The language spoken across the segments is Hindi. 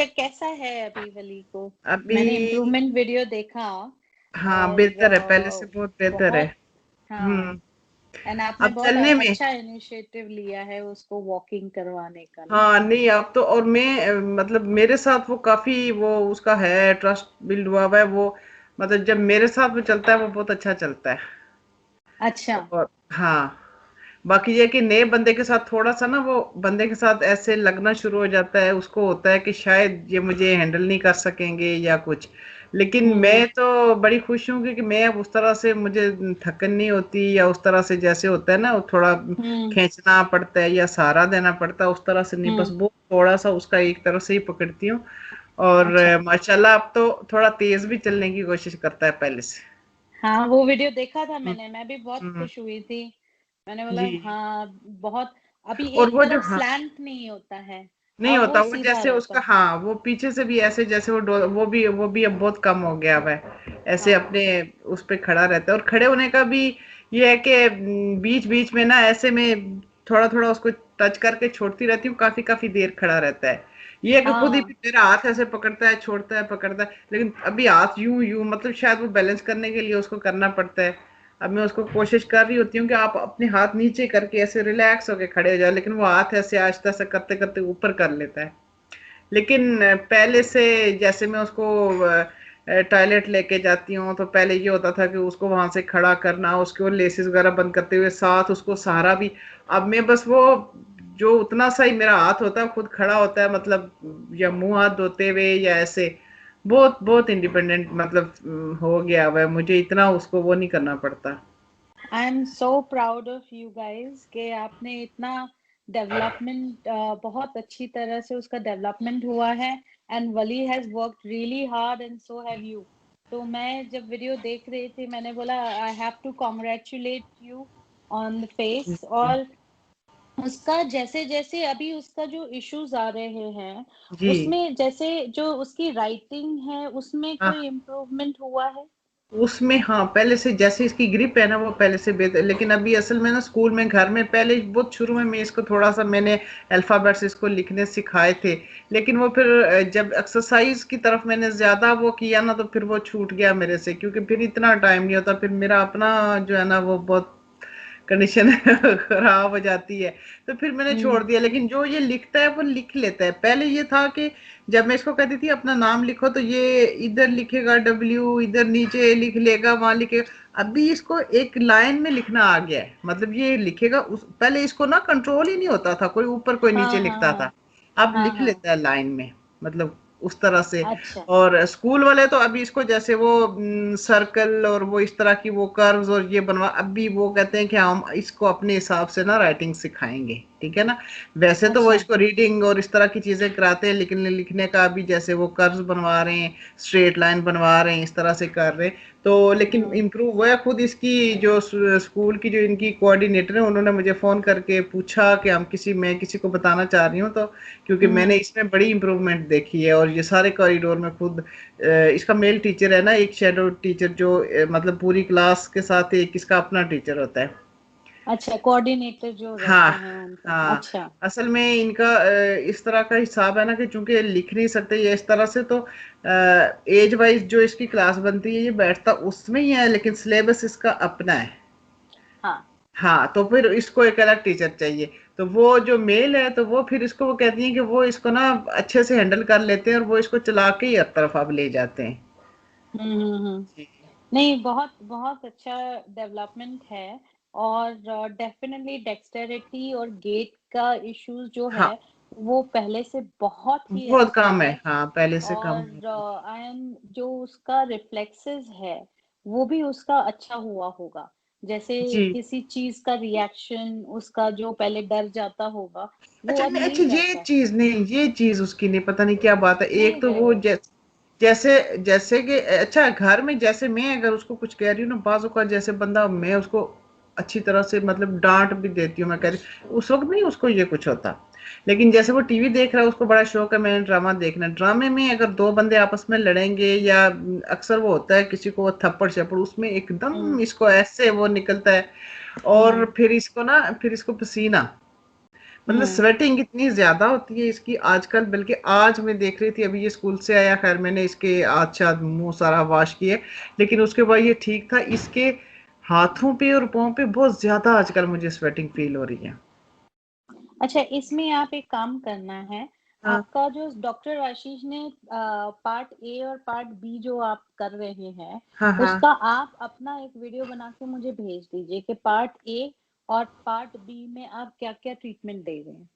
कैसा है अभी वली को? अभी मैंने इम्प्रूवमेंट वीडियो देखा हाँ और बेहतर है, पहले से बहुत बेहतर है। बहुत, हाँ। हम्म। एंड आपने अब बहुत चलने में, अच्छा इनिशिएटिव लिया है उसको वॉकिंग करवाने का ना। हाँ नहीं अब तो, और मैं मतलब मेरे साथ वो काफी वो उसका है, ट्रस्ट बिल्ड हुआ हुआ है वो। मतलब जब मेरे साथ वो चलता है वो बहुत अच्छा चलता है। अच्छा। और हाँ, बाकी ये कि नए बंदे के साथ थोड़ा सा ना, वो बंदे के साथ ऐसे लगना शुरू हो जाता है, उसको होता है कि शायद ये मुझे हैंडल नहीं कर सकेंगे या कुछ। लेकिन हम्म। मैं तो बड़ी खुश हूँ क्योंकि मैं अब उस तरह से मुझे थकन नहीं होती, या उस तरह से जैसे होता है ना वो थोड़ा हम्म। खींचना पड़ता है या सहारा देना पड़ता है, उस तरह से नहीं, बस हम्म। वो थोड़ा सा उसका एक तरह से ही पकड़ती हूँ। और अच्छा। माशाल्लाह अब तो थोड़ा तेज भी चलने की कोशिश करता है पहले से। हाँ, वो वीडियो देखा था हम्म। मैंने, मैं भी बहुत हम्म। खुश हुई थी। मैंने बोला जी। हाँ, बहुत। अभी और एक वो जो तरफ हाँ, स्लैंट नहीं होता है, नहीं अब होता वो वो सीधा जैसे उसका, रहता। हाँ वो पीछे से भी ऐसे जैसे वो वो भी अब बहुत कम हो गया हुआ है, ऐसे हाँ। अपने उस पे खड़ा रहता है। और खड़े होने का भी ये है कि बीच बीच में ना ऐसे में थोड़ा थोड़ा उसको टच करके छोड़ती रहती हूँ, काफी काफी देर खड़ा रहता है। ये है कि खुद ही हाँ। मेरा हाथ ऐसे पकड़ता है, छोड़ता है, पकड़ता है, लेकिन अभी हाथ यूं यूं, मतलब शायद वो बैलेंस करने के लिए उसको करना पड़ता है। अब मैं उसको कोशिश कर रही होती हूँ कि आप अपने हाथ नीचे करके ऐसे रिलैक्स होके खड़े हो जाओ, लेकिन वो हाथ ऐसे आहिस्ता से करते करते ऊपर कर लेता है। लेकिन पहले से जैसे मैं उसको टॉयलेट लेके जाती हूँ तो पहले ये होता था कि उसको वहां से खड़ा करना, उसके लेसेस वगैरह बंद करते हुए साथ उसको सहारा भी। अब मैं बस वो जो उतना सा ही मेरा हाथ होता है खुद खड़ा होता है, मतलब या मुंह हाथ धोते हुए या ऐसे, बहुत बहुत इंडिपेंडेंट मतलब हो गया हुआ है, मुझे इतना उसको वो नहीं करना पड़ता। I am so proud of you guys कि आपने इतना डेवलपमेंट, बहुत अच्छी तरह से उसका डेवलपमेंट हुआ है। And Wali has worked really hard and so have you. तो मैं जब वीडियो देख रही थी मैंने बोला I have to congratulate you on the face. और उसका जैसे जैसे अभी उसका जो इश्यूज आ रहे हैं जी। उसमें जैसे जो उसकी राइटिंग है उसमें हाँ, कोई इम्प्रूवमेंट हुआ है? उसमें हाँ पहले से जैसे इसकी ग्रिप है ना वो पहले से बेहतर, लेकिन अभी असल में ना स्कूल में घर में पहले बहुत शुरू में मैं इसको थोड़ा सा मैंने अल्फाबेट्स इसको लिखने सिखाए थे। लेकिन वो फिर जब एक्सरसाइज की तरफ मैंने ज्यादा वो किया ना तो फिर वो छूट गया मेरे से, क्योंकि फिर इतना टाइम नहीं होता, फिर मेरा अपना जो है ना वो बहुत कंडीशन खराब हो जाती है, तो फिर मैंने छोड़ हम्म। दिया। लेकिन जो ये लिखता है वो लिख लेता है। पहले ये था कि जब मैं इसको कहती थी अपना नाम लिखो तो ये इधर लिखेगा डब्ल्यू, इधर नीचे लिख लेगा, वहां लिखेगा। अभी इसको एक लाइन में लिखना आ गया है, मतलब ये लिखेगा पहले इसको ना कंट्रोल ही नहीं होता था, कोई ऊपर कोई नीचे हाँ लिखता हाँ था, अब हाँ लिख हाँ। लेता है लाइन में, मतलब उस तरह से। अच्छा। और स्कूल वाले तो अभी इसको जैसे वो सर्कल और वो इस तरह की वो कर्व्स और ये बनवा, अभी वो कहते हैं कि हम इसको अपने हिसाब से ना राइटिंग सिखाएंगे, ठीक है ना। वैसे तो वो अच्छा। इसको रीडिंग और इस तरह की चीजें कराते हैं, लेकिन लिखने का अभी जैसे वो कर्व्स बनवा रहे हैं, स्ट्रेट लाइन बनवा रहे हैं, इस तरह से कर रहे हैं। तो लेकिन हम्म। इम्प्रूव हुआ है। खुद इसकी जो स्कूल की जो इनकी कोऑर्डिनेटर है उन्होंने मुझे फोन करके पूछा कि मैं किसी को बताना चाह रही हूँ, तो क्योंकि मैंने हम्म। इसमें बड़ी इंप्रूवमेंट देखी है। और ये सारे कॉरिडोर में खुद इसका मेल टीचर है ना, एक शेडो टीचर जो मतलब पूरी क्लास के साथ एक इसका अपना टीचर होता है। अच्छा, कोऑर्डिनेटर जो हाँ। रहते हैं उनका, हाँ। अच्छा। असल में इनका इस तरह का हिसाब है ना कि चूंकि लिख नहीं सकते ये इस तरह से, तो एज वाइज जो इसकी क्लास बनती है ये बैठता उसमें ही है, लेकिन सिलेबस इसका अपना है। हाँ। हाँ, तो फिर इसको एक अलग टीचर चाहिए। तो वो जो मेल है तो वो फिर इसको वो कहती है कि वो इसको ना अच्छे से हैंडल कर लेते हैं और वो इसको चला के ही हर तरफ अब ले जाते हैं। हम्म। जी। नहीं, बहुत बहुत अच्छा डेवलपमेंट है। और डेफिनेटली डेक्सटेरिटी और गेट का इश्यूज जो है हाँ, वो पहले से बहुत ही बहुत अच्छा कम है, है। हाँ पहले से कम है। और आई एम जो उसका रिफ्लेक्सेस है वो भी उसका अच्छा हुआ होगा। जैसे जी। किसी चीज का रिएक्शन उसका जो पहले डर जाता होगा वो अच्छा अब नहीं, अच्छा नहीं ये रहता। चीज नहीं, ये चीज उसकी नहीं, पता नहीं क्या बात है। एक नहीं तो है वो वो। जैसे जैसे कि अच्छा घर में जैसे मैं अगर उसको कुछ कह रही हूँ ना, बाजू का जैसे बंदा, मैं उसको अच्छी तरह से मतलब डांट भी देती हूँ, मैं कह रही उस वक्त नहीं उसको ये कुछ होता। लेकिन जैसे वो टीवी देख रहा है, उसको बड़ा शौक है मैंने ड्रामा देखना, ड्रामे में अगर दो बंदे आपस में लड़ेंगे या अक्सर वो होता है किसी को वो थप्पड़ शप्पड़, उसमें हम्म। एकदम इसको ऐसे वो निकलता है। और हम्म। फिर इसको ना, फिर इसको पसीना, मतलब स्वेटिंग इतनी ज्यादा होती है इसकी आजकल, बल्कि आज मैं देख रही थी, अभी ये स्कूल से आया, खैर मैंने इसके अच्छा मुंह सारा वॉश किया, लेकिन उसके बाद ये ठीक था, इसके हाथों पे और पाँव पे बहुत ज्यादा आजकल मुझे स्वेटिंग फील हो रही है। अच्छा, इसमें आप एक काम करना है, हाँ आपका जो डॉक्टर आशीष ने पार्ट ए और पार्ट बी जो आप कर रहे हैं, हाँ हाँ। उसका आप अपना एक वीडियो बना के मुझे भेज दीजिए कि पार्ट ए और पार्ट बी में आप क्या-क्या ट्रीटमेंट दे रहे हैं।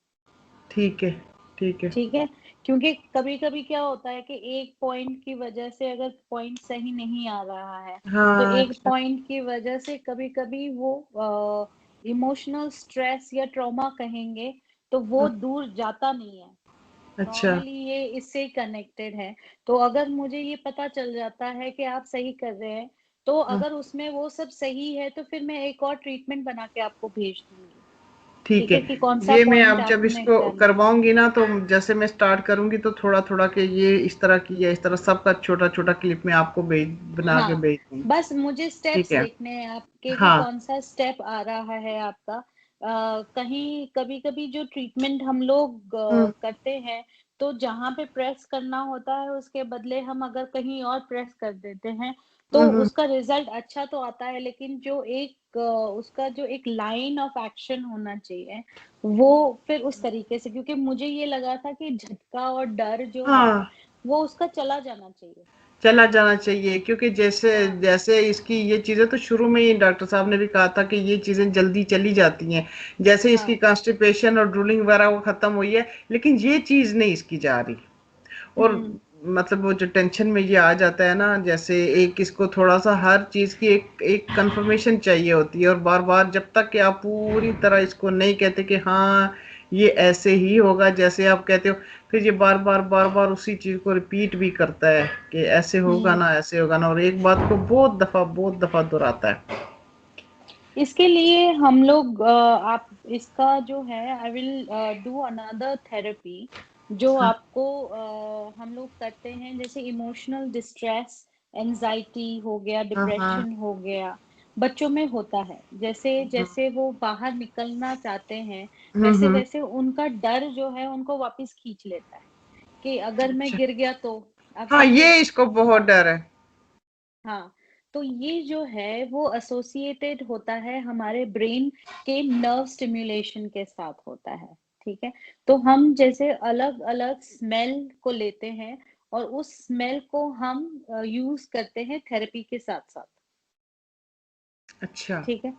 ठीक है ठीक है। ठीक है? क्योंकि कभी-कभी क्या होता है कि एक पॉइंट की वजह से अगर पॉइंट सही नहीं आ रहा है, तो हाँ एक अच्छा। पॉइंट की वजह से कभी-कभी वो इमोशनल स्ट्रेस या ट्रॉमा कहेंगे, तो वो हाँ, दूर जाता नहीं है। अच्छा। नॉर्मली ये इससे कनेक्टेड है। तो अगर मुझे ये पता चल जाता है कि आप सही कर रहे हैं, तो हाँ, अगर उसमें वो सब सही है, तो फिर मैं एक और ट्रीटमेंट बना के आपको भेज दूँगी। ठीक ठीक है। है? कि कौन-सा ये मैं पॉइंट अब जब आपने इसको करना है। करवाऊंगी ना, तो जैसे मैं स्टार्ट करूंगी तो थोड़ा थोड़ा के ये इस तरह की या इस तरह सबका छोटा छोटा क्लिप में आपको भेज बना के हाँ, भेज दूंगी। बस मुझे ठीक स्टेप्स है। देखने हैं आपके कि हाँ कौन-सा स्टेप आ रहा है आपका। कहीं कभी-कभी जो ट्रीटमेंट हम लोग हम्म करते हैं, तो जहाँ पे प्रेस करना होता है, उसके बदले हम अगर कहीं और प्रेस कर देते हैं, तो हम्म। उसका रिज़ल्ट अच्छा तो आता है, लेकिन जो एक उसका जो एक लाइन ऑफ एक्शन होना चाहिए, वो फिर उस तरीके से, क्योंकि मुझे ये लगा था कि झटका और डर जो है, हाँ, वो उसका चला जाना चाहिए। चला जाना चाहिए, क्योंकि जैसे हाँ, जैसे इसकी ये चीजें तो शुरू में ही डॉक्टर साहब ने भी कहा था कि ये चीजें जल्दी चली जाती हैं, जैसे इसकी हाँ। कॉन्स्टिपेशन और ड्रूलिंग वगैरह वो खत्म हुई है, लेकिन ये चीज नहीं इसकी जा रही। और हुँ। मतलब वो जो टेंशन में ये आ जाता है ना, जैसे एक इसको थोड़ा सा हर चीज की एक एक कंफर्मेशन चाहिए होती है, और बार बार जब तक कि आप पूरी तरह इसको नहीं कहते कि हाँ ये ऐसे ही होगा जैसे आप कहते हो, फिर ये बार बार उसी चीज को रिपीट भी करता है कि ऐसे होगा हुँ। ना, ऐसे होगा ना, और एक बात को बहुत दफा दोहराता है। इसके लिए हम लोग आप इसका जो है I will do another therapy जो हाँ आपको हम लोग करते हैं, जैसे इमोशनल डिस्ट्रेस, एंजाइटी हो गया, हाँ हाँ। डिप्रेशन हो गया, बच्चों में होता है। जैसे-जैसे वो बाहर निकलना चाहते हैं, हम्म। वैसे-वैसे उनका डर जो है उनको वापस खींच लेता है, कि अगर मैं अच्छा। गिर गया तो? आप हाँ, समझे? ये इसको बहुत हाँ। डर है। हाँ, तो ये जो है वो एसोसिएटेड होता है हमारे ब्रेन के नर्व स्टिम्युलेशन के साथ होता है, ठीक है? तो हम जैसे अलग-अलग स्मेल को लेते हैं और उस स्मेल को हम यूज़ करते हैं थेरेपी के साथ-साथ, अच्छा। ठीक है?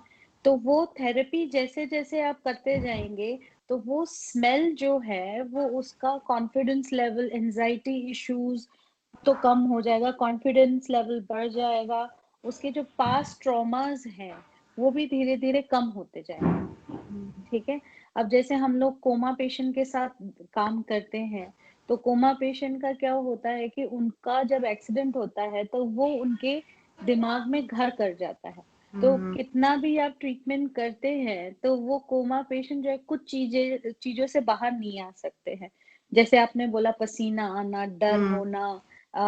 तो वो थेरेपी जैसे-जैसे आप करते जाएँगे, तो वो स्मेल जो है वो उसका कॉन्फिडेंस लेवल, एंग्ज़ायटी इश्यूज़ तो कम हो जाएगा, कॉन्फिडेंस लेवल बढ़ जाएगा, उसके जो पास्ट ट्रॉमास हैं, वो भी धीरे-धीरे कम होते जाएँगे, ठीक है? अब जैसे हम लोग कोमा पेशेंट के साथ काम करते हैं, तो कोमा पेशेंट का क्या होता है कि उनका जब एक्सीडेंट होता है, तो वो उनके दिमाग में घर कर जाता है। तो हम्म कितना भी आप ट्रीटमेंट करते हैं, तो वो कोमा पेशेंट जो है कुछ चीज़ों से बाहर नहीं आ सकते हैं। जैसे आपने बोला पसीना आना, डर हम्म होना, अ,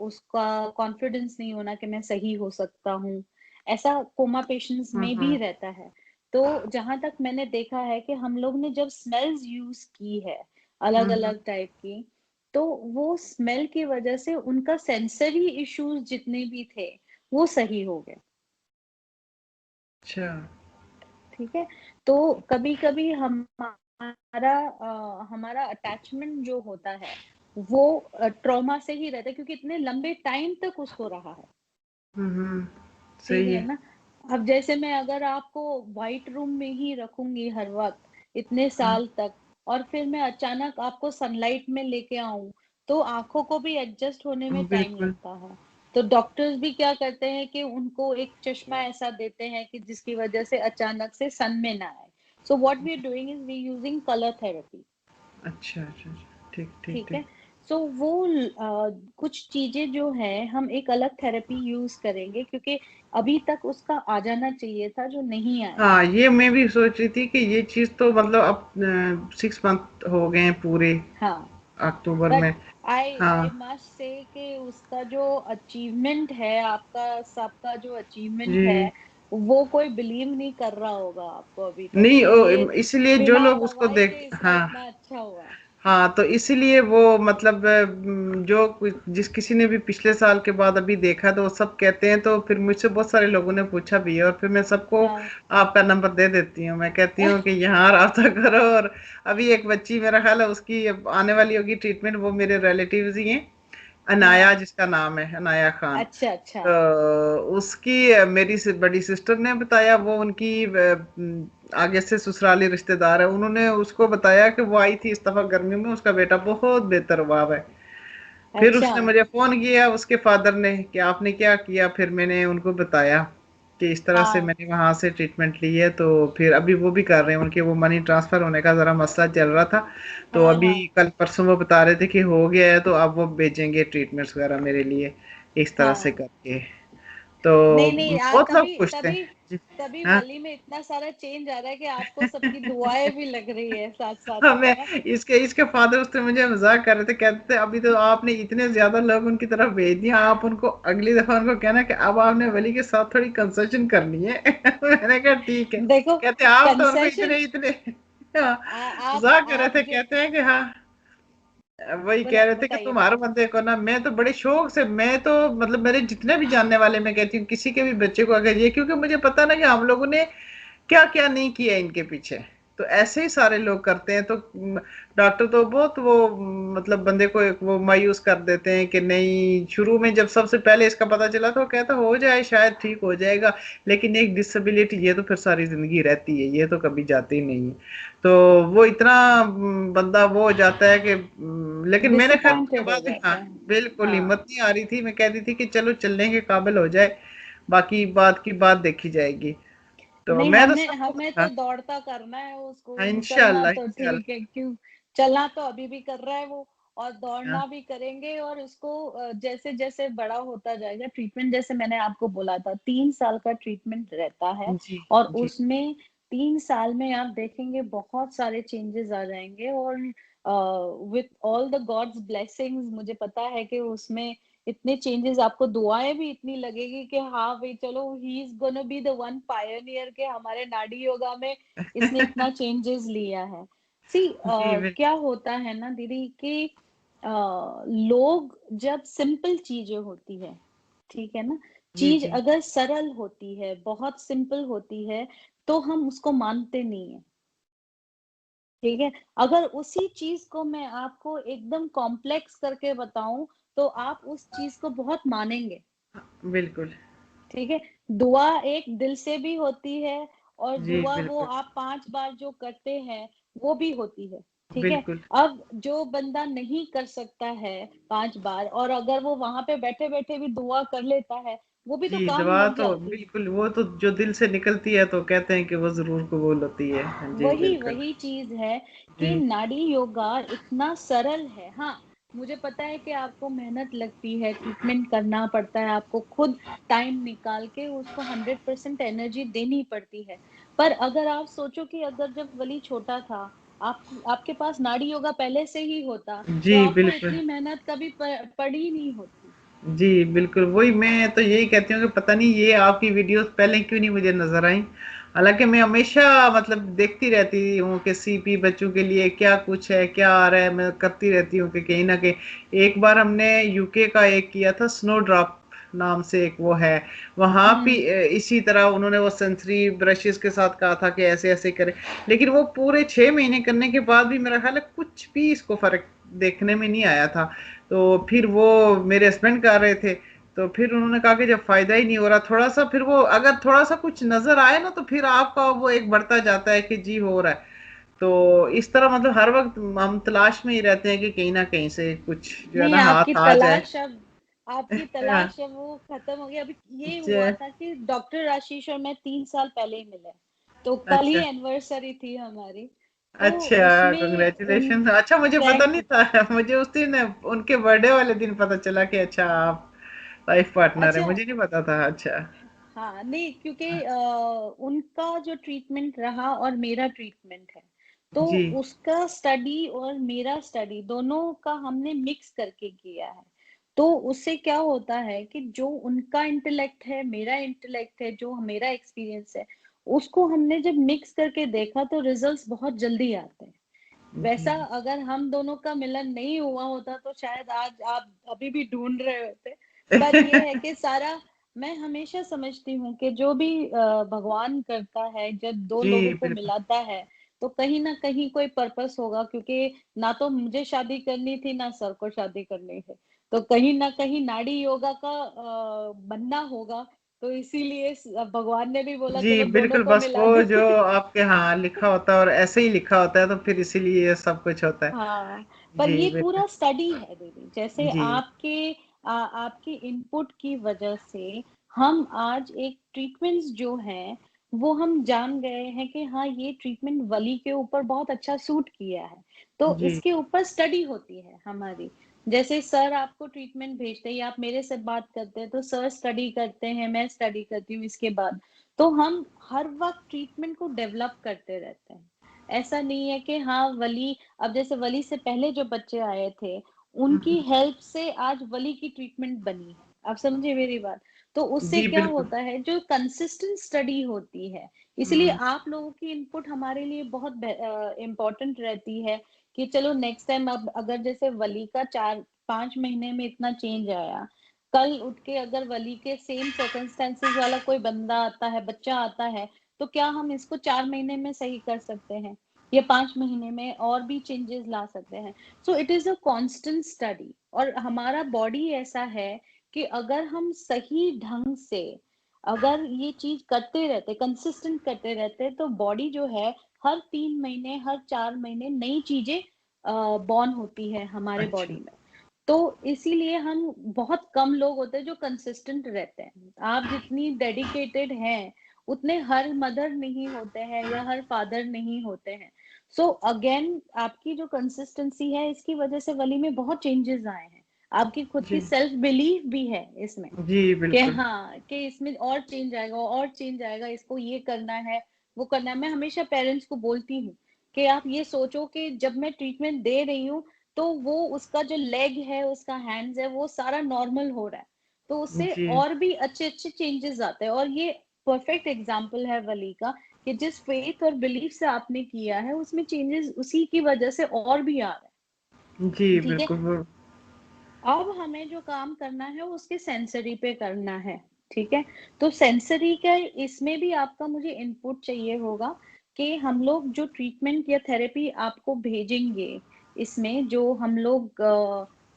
उसका कॉन्फिडेंस नहीं होना कि मैं सही हो सकता हूँ, ऐसा कोमा पेशेंट्स में भी हम्म। रहता है। तो जहाँ तक मैंने देखा है कि हम लोग ने जब स्मेल्स यूज़ की है, हम्म। अलग-अलग टाइप की, तो वो स्मेल की वज़ह से उनका सेंसरी इश्यूज़ जितने भी थे, वो सही हो गए, अच्छा। ठीक है? तो कभी-कभी हमारा अटैचमेंट जो होता है, वो ट्रॉमा से ही रहता है, क्योंकि इतने लंबे टाइम तक उसको रहा है। हम्म। ठीक सही है है। ना? अब जैसे मैं अगर आपको व्हाइट रूम में ही रखूँगी हर वक़्त, इतने हाँ, साल तक, और फिर मैं अचानक आपको सनलाइट में लेके आऊँ, तो आँखों को भी एडजस्ट होने में टाइम बिल्कुल। लगता है। तो डॉक्टर्स भी क्या करते हैं कि उनको एक चश्मा ऐसा देते हैं कि जिसकी वज़ह से अचानक से सन में ना आए। So what we are doing is we using colour therapy. अच्छा अच्छा अच्छा। ठीक ठीक ठीक ठीक। है? सो वो कुछ चीज़ें जो हैं हम एक अलग थेरेपी यूज़ करेंगे, क्योंकि अभी तक उसका आ जाना चाहिए था जो नहीं आया। हाँ, ये मैं भी सोच रही थी कि ये चीज तो मतलब अब 6 मंथ हो गए हैं पूरे, हाँ, अक्टूबर बट में। आई हाँ। आई मस्ट से कि उसका जो अचीवमेंट है, आपका सबका जो अचीवमेंट जी। है, वो कोई बिलीव नहीं कर रहा होगा आपको अभी तक नहीं कि ये इसलिए जो बिना लोग उसको दवाई देख, के इसका हाँ इतना अच्छा हुआ है। हाँ, तो इसीलिए वो मतलब जिस किसी ने भी पिछले साल के बाद अभी देखा तो वो सब कहते हैं, तो फिर मुझसे बहुत सारे लोगों ने पूछा भी है, और फिर मैं सबको हाँ। आपका नंबर दे देती हूँ। मैं कहती हूँ कि यहाँ राब्ता करो। और अभी एक बच्ची मेरा ख्याल है उसकी अब आने वाली होगी ट्रीटमेंट, वो मेरे रिलेटिव्स ही हैं, अनाया हाँ। जिसका नाम है, अनाया खान। अच्छा अच्छा। उसकी मेरी बड़ी सिस्टर ने बताया, वो उनकी आगे से ससुराली रिश्तेदार है, उन्होंने उसको बताया कि वो आई थी इस दफा गर्मियों में, उसका बेटा बहुत बेहतर हुआ है। फिर अच्छा। उसने मुझे फोन किया उसके फादर ने कि आपने क्या किया, फिर मैंने उनको बताया कि इस तरह से हाँ मैंने वहां से ट्रीटमेंट ली है। तो फिर अभी वो भी कर रहे हैं, उनके वो मनी ट्रांसफर होने का जरा मसला चल रहा था, तो हाँ। अभी हाँ कल परसों वो बता रहे थे कि हो गया है, तो अब वो भेजेंगे ट्रीटमेंट्स वगैरह मेरे लिए, इस तरह से हाँ। करके। तो नहीं नहीं बहुत सब तभी खुश थे तभी जी। तभी हाँ। वली में इतना सारा चेंज आ रहा है कि आपको सबकी दुआएं भी लग रही है साथ साथ हाँ, में, मैं है ना। इसके इसके फादर उससे मुझे मजाक कर रहे थे, कहते थे अभी तो आपने इतने ज्यादा लोग उनकी तरफ भेज दिया, आप उनको अगली दफा उनको कहना कि अब आपने वली के साथ थोड़ी कंसेशन करनी है। मैंने कहा ठीक है। देखो कहते आप तो उनको कंसेशन, इतने इतने, हाँ, आप मजाक कर रहे थे, आप जो कहते हैं कि हाँ, वही कह रहे थे कि बताइए तुम्हारे बताइए। बंदे को ना, मैं तो बड़े शौक से, मैं तो मतलब मेरे जितने भी जानने वाले, मैं कहती हूँ किसी के भी बच्चे को अगर ये, क्योंकि मुझे पता ना कि हम लोगों ने क्या क्या नहीं किया इनके पीछे, तो ऐसे ही सारे लोग करते हैं। तो डॉक्टर तो बहुत वो मतलब बंदे को एक वो मायूस कर देते हैं कि नहीं, शुरू में जब सबसे पहले इसका पता चला तो वो कहता हो जाए शायद ठीक हो जाएगा, लेकिन एक डिसेबिलिटी ये तो फिर सारी जिंदगी रहती है, ये तो कभी जाती ही नहीं है। तो वो इतना बंदा वो हो जाता है कि लेकिन मैंने खैर उसके डिसअपॉइंटेड हो बाद भी, हाँ जाता है। बिल्कुल हाँ हिम्मत नहीं आ रही थी, मैं कहती थी कि चलो चलने के काबिल हो जाए, बाकी बात की बात देखी जाएगी। तो नहीं, मैं तो हमें सबको, हमें तो हाँ दौड़ता करना है हाँ, उसको, चलना इंशाल्लाह तो इंशाल्लाह। ठीक है क्यों, चलना तो अभी भी कर रहा है वो, और हाँ, दौड़ना भी करेंगे। और उसको जैसे जैसे बड़ा होता जाएगा ट्रीटमेंट, जैसे मैंने आपको बोला था 3 साल का ट्रीटमेंट रहता है, जी और जी उसमें 3 साल में आप देखेंगे बहुत सारे चेंजेस आ जाएंगे। और with all the gods blessings मुझे पता है कि उसमें इतने चेंजेस, आपको दुआएं भी इतनी लगेगी कि हाँ भाई चलो, he is gonna be the one Pioneer के हमारे नाडी योगा में इसने इतना चेंजेस लिया है। सी जी क्या होता है ना दीदी कि लोग जब सिंपल चीजें होती है, ठीक है ना, जी चीज जी अगर सरल होती है, बहुत सिंपल होती है, तो हम उसको मानते नहीं है, ठीक है। अगर उसी चीज को मैं आपको एकदम कॉम्प्लेक्स करके बताऊं तो आप उस चीज को बहुत मानेंगे, बिल्कुल। ठीक है। दुआ एक दिल से भी होती है, और जी दुआ वो बिल्कुल आप 5 बार जो करते हैं वो भी होती है, ठीक है। बिल्कुल। अब जो बंदा नहीं कर सकता है 5 बार, और अगर वो वहां पे बैठे बैठे भी दुआ कर लेता है, वो भी तो जी काम दवा लग तो जाती है। बिल्कुल, वो तो जो दिल से निकलती है तो कहते हैं कि वो जरूर कबूल होती है। हाँ जी वही बिल्कुल। वही चीज है कि जी नाड़ी योगा इतना सरल है। हाँ, मुझे पता है कि आपको मेहनत लगती है, ट्रीटमेंट करना पड़ता है, आपको खुद टाइम निकाल के उसको 100% एनर्जी देनी पड़ती है। पर अगर आप सोचो कि अगर जब वली छोटा था, आप आपके पास नाड़ी योगा पहले से ही होता, जी तो आपको बिल्कुल। इतनी मेहनत कभी पड़ी नहीं होती। जी बिल्कुल, वही मैं तो यही कहती हूँ कि पता नहीं ये आपकी वीडियोस पहले क्यों नहीं मुझे नजर आई। हालांकि मैं हमेशा मतलब देखती रहती हूँ कि सीपी बच्चों के लिए क्या कुछ है, क्या आ रहा है, मैं करती रहती हूँ कि कहीं ना कहीं। एक बार हमने यूके का एक किया था, स्नो ड्रॉप नाम से एक वो है, वहां भी हम्म। इसी तरह उन्होंने वो सेंसरी ब्रशेस के साथ कहा था कि ऐसे ऐसे करें, लेकिन वो पूरे 6 महीने करने के बाद भी मेरा ख्याल है कुछ भी इसको फर्क देखने में नहीं आया था। तो फिर वो मेरे हस्बैंड कर रहे थे, तो फिर उन्होंने कहा कि जब फायदा ही नहीं हो रहा थोड़ा सा, फिर वो अगर थोड़ा सा कुछ नजर आए ना तो फिर आपका वो एक बढ़ता जाता है कि जी हो रहा है। तो इस तरह मतलब हर वक्त हम तलाश में ही रहते हैं कि कहीं ना कहीं से कुछ जो है नहीं, ना आपकी हाथ आ जाए। तलाश अब, आपकी हाँ, तलाश अब वो खत्म हो गई। अभी ये हुआ अच्छा था कि डॉक्टर आशीष और मैं 3 साल पहले ही मिले, तो कल ही अच्छा एनिवर्सरी थी हमारी। तो अच्छा, उसमें उन कंग्रेचुलेशन। अच्छा, मुझे पता थैंक नहीं यू। था। मुझे उस दिन उनके बर्थडे वाले दिन पता चला कि अच्छा आप लाइफ पार्टनर है, अच्छा। मुझे नहीं पता था। अच्छा। हाँ नहीं, क्योंकि उनका जो ट्रीटमेंट रहा और मेरा ट्रीटमेंट है, तो जी उसका स्टडी और मेरा स्टडी दोनों का हमने मिक्स करके किया है। तो उससे क्या होता है कि जो उनका इंटेलेक्ट है, मेरा इंटेलेक्ट है, जो मेरा एक्सपीरियंस है, उसको हमने जब मिक्स करके देखा तो रिजल्ट्स बहुत जल्दी आते हैं। जी वैसा अगर हम दोनों का मिलन नहीं हुआ होता तो शायद आज आप अभी भी ढूंढ रहे होते। पर ये है कि सारा, मैं हमेशा समझती हूँ कि जो भी भगवान करता है, जब दो जी लोगों को बिल्कुल मिलाता है तो कहीं ना कहीं कोई पर्पस होगा, क्योंकि ना तो मुझे शादी करनी थी ना सर को शादी करनी है, तो कहीं ना कहीं नाड़ी योगा का बनना होगा। तो इसीलिए भगवान ने भी बोला जी चलो दोनों बिल्कुल, को बस मिला वो दे। जो आपके हाँ लिखा होता है और ऐसे ही लिखा होता है तो फिर इसीलिए ये सब कुछ होता है। हाँ, पर जी ये बिल्कुल। पूरा स्टडी है दीदी। जैसे जी आपके इनपुट की वजह से हम आज एक ट्रीटमेंट्स जो है वो हम जान गए हैं कि हाँ ये ट्रीटमेंट वली के ऊपर बहुत अच्छा सूट किया है। तो जी इसके ऊपर स्टडी होती है हमारी। जैसे सर आपको ट्रीटमेंट भेजते हैं या आप मेरे से बात करते हैं तो सर स्टडी करते हैं, मैं स्टडी करती हूँ इसके बाद। तो हम हर वक्त ट्रीटमेंट को डेवलप करते रहते हैं। ऐसा नहीं है कि हाँ वली, अब जैसे वली से पहले जो बच्चे आए थे उनकी हेल्प से आज वली की ट्रीटमेंट बनी है। आप समझे मेरी बात? तो उससे जी क्या बिल्कुल। होता है, जो कंसिस्टेंट स्टडी होती है, इसलिए हम्म, आप लोगों की इनपुट हमारे लिए बहुत इम्पोर्टेंट रहती है। कि चलो नेक्स्ट टाइम, अब अगर जैसे वली का 4-5 महीने में इतना चेंज आया, कल उठ के अगर वली के सेम सर्कमस्टेंसेस वाला कोई बंदा आता है, बच्चा आता है, तो क्या हम इसको 4 महीने में सही कर सकते हैं या 5 महीने में और भी चेंजेस ला सकते हैं? So it is a constant study. और हमारा बॉडी ऐसा है कि अगर हम सही ढंग से अगर ये चीज करते रहते, कंसिस्टेंट करते रहते, तो बॉडी जो है हर 3 महीने, हर 4 महीने नई चीजें बॉर्न होती है हमारे अच्छा। बॉडी में। तो इसीलिए हम बहुत कम लोग होते हैं जो कंसिस्टेंट रहते हैं। आप जितनी डेडिकेटेड हैं उतने हर मदर नहीं होते हैं या हर फादर नहीं होते हैं। सो अगेन आपकी जो कंसिस्टेंसी है इसकी वजह से वली में बहुत चेंजेस आए हैं। आपकी खुद की जी सेल्फ बिलीफ भी है इसमें जी कि बिल्कुल। हाँ कि इसमें और चेंज आएगा और चेंज आएगा, इसको ये करना है, वो करना है। मैं हमेशा पेरेंट्स को बोलती हूँ कि आप ये सोचो कि जब मैं ट्रीटमेंट दे रही हूँ तो वो उसका जो लेग है, उसका हैंड्स है, वो सारा नॉर्मल हो रहा है। तो उससे जी और भी अच्छे अच्छे चेंजेस आते हैं। और ये परफेक्ट एग्जाम्पल है वली का कि जिस फेथ और बिलीफ से आपने किया है उसमें चेंजेस उसी की वजह से और भी आ रहे जी हैं। ठीक है, बिल्कुल वो। अब हमें जो काम करना है वो उसके सेंसरी पे करना है। ठीक है, तो सेंसरी का इसमें भी आपका मुझे इनपुट चाहिए होगा कि हम लोग जो ट्रीटमेंट या थेरेपी आपको भेजेंगे, इसमें जो हम लोग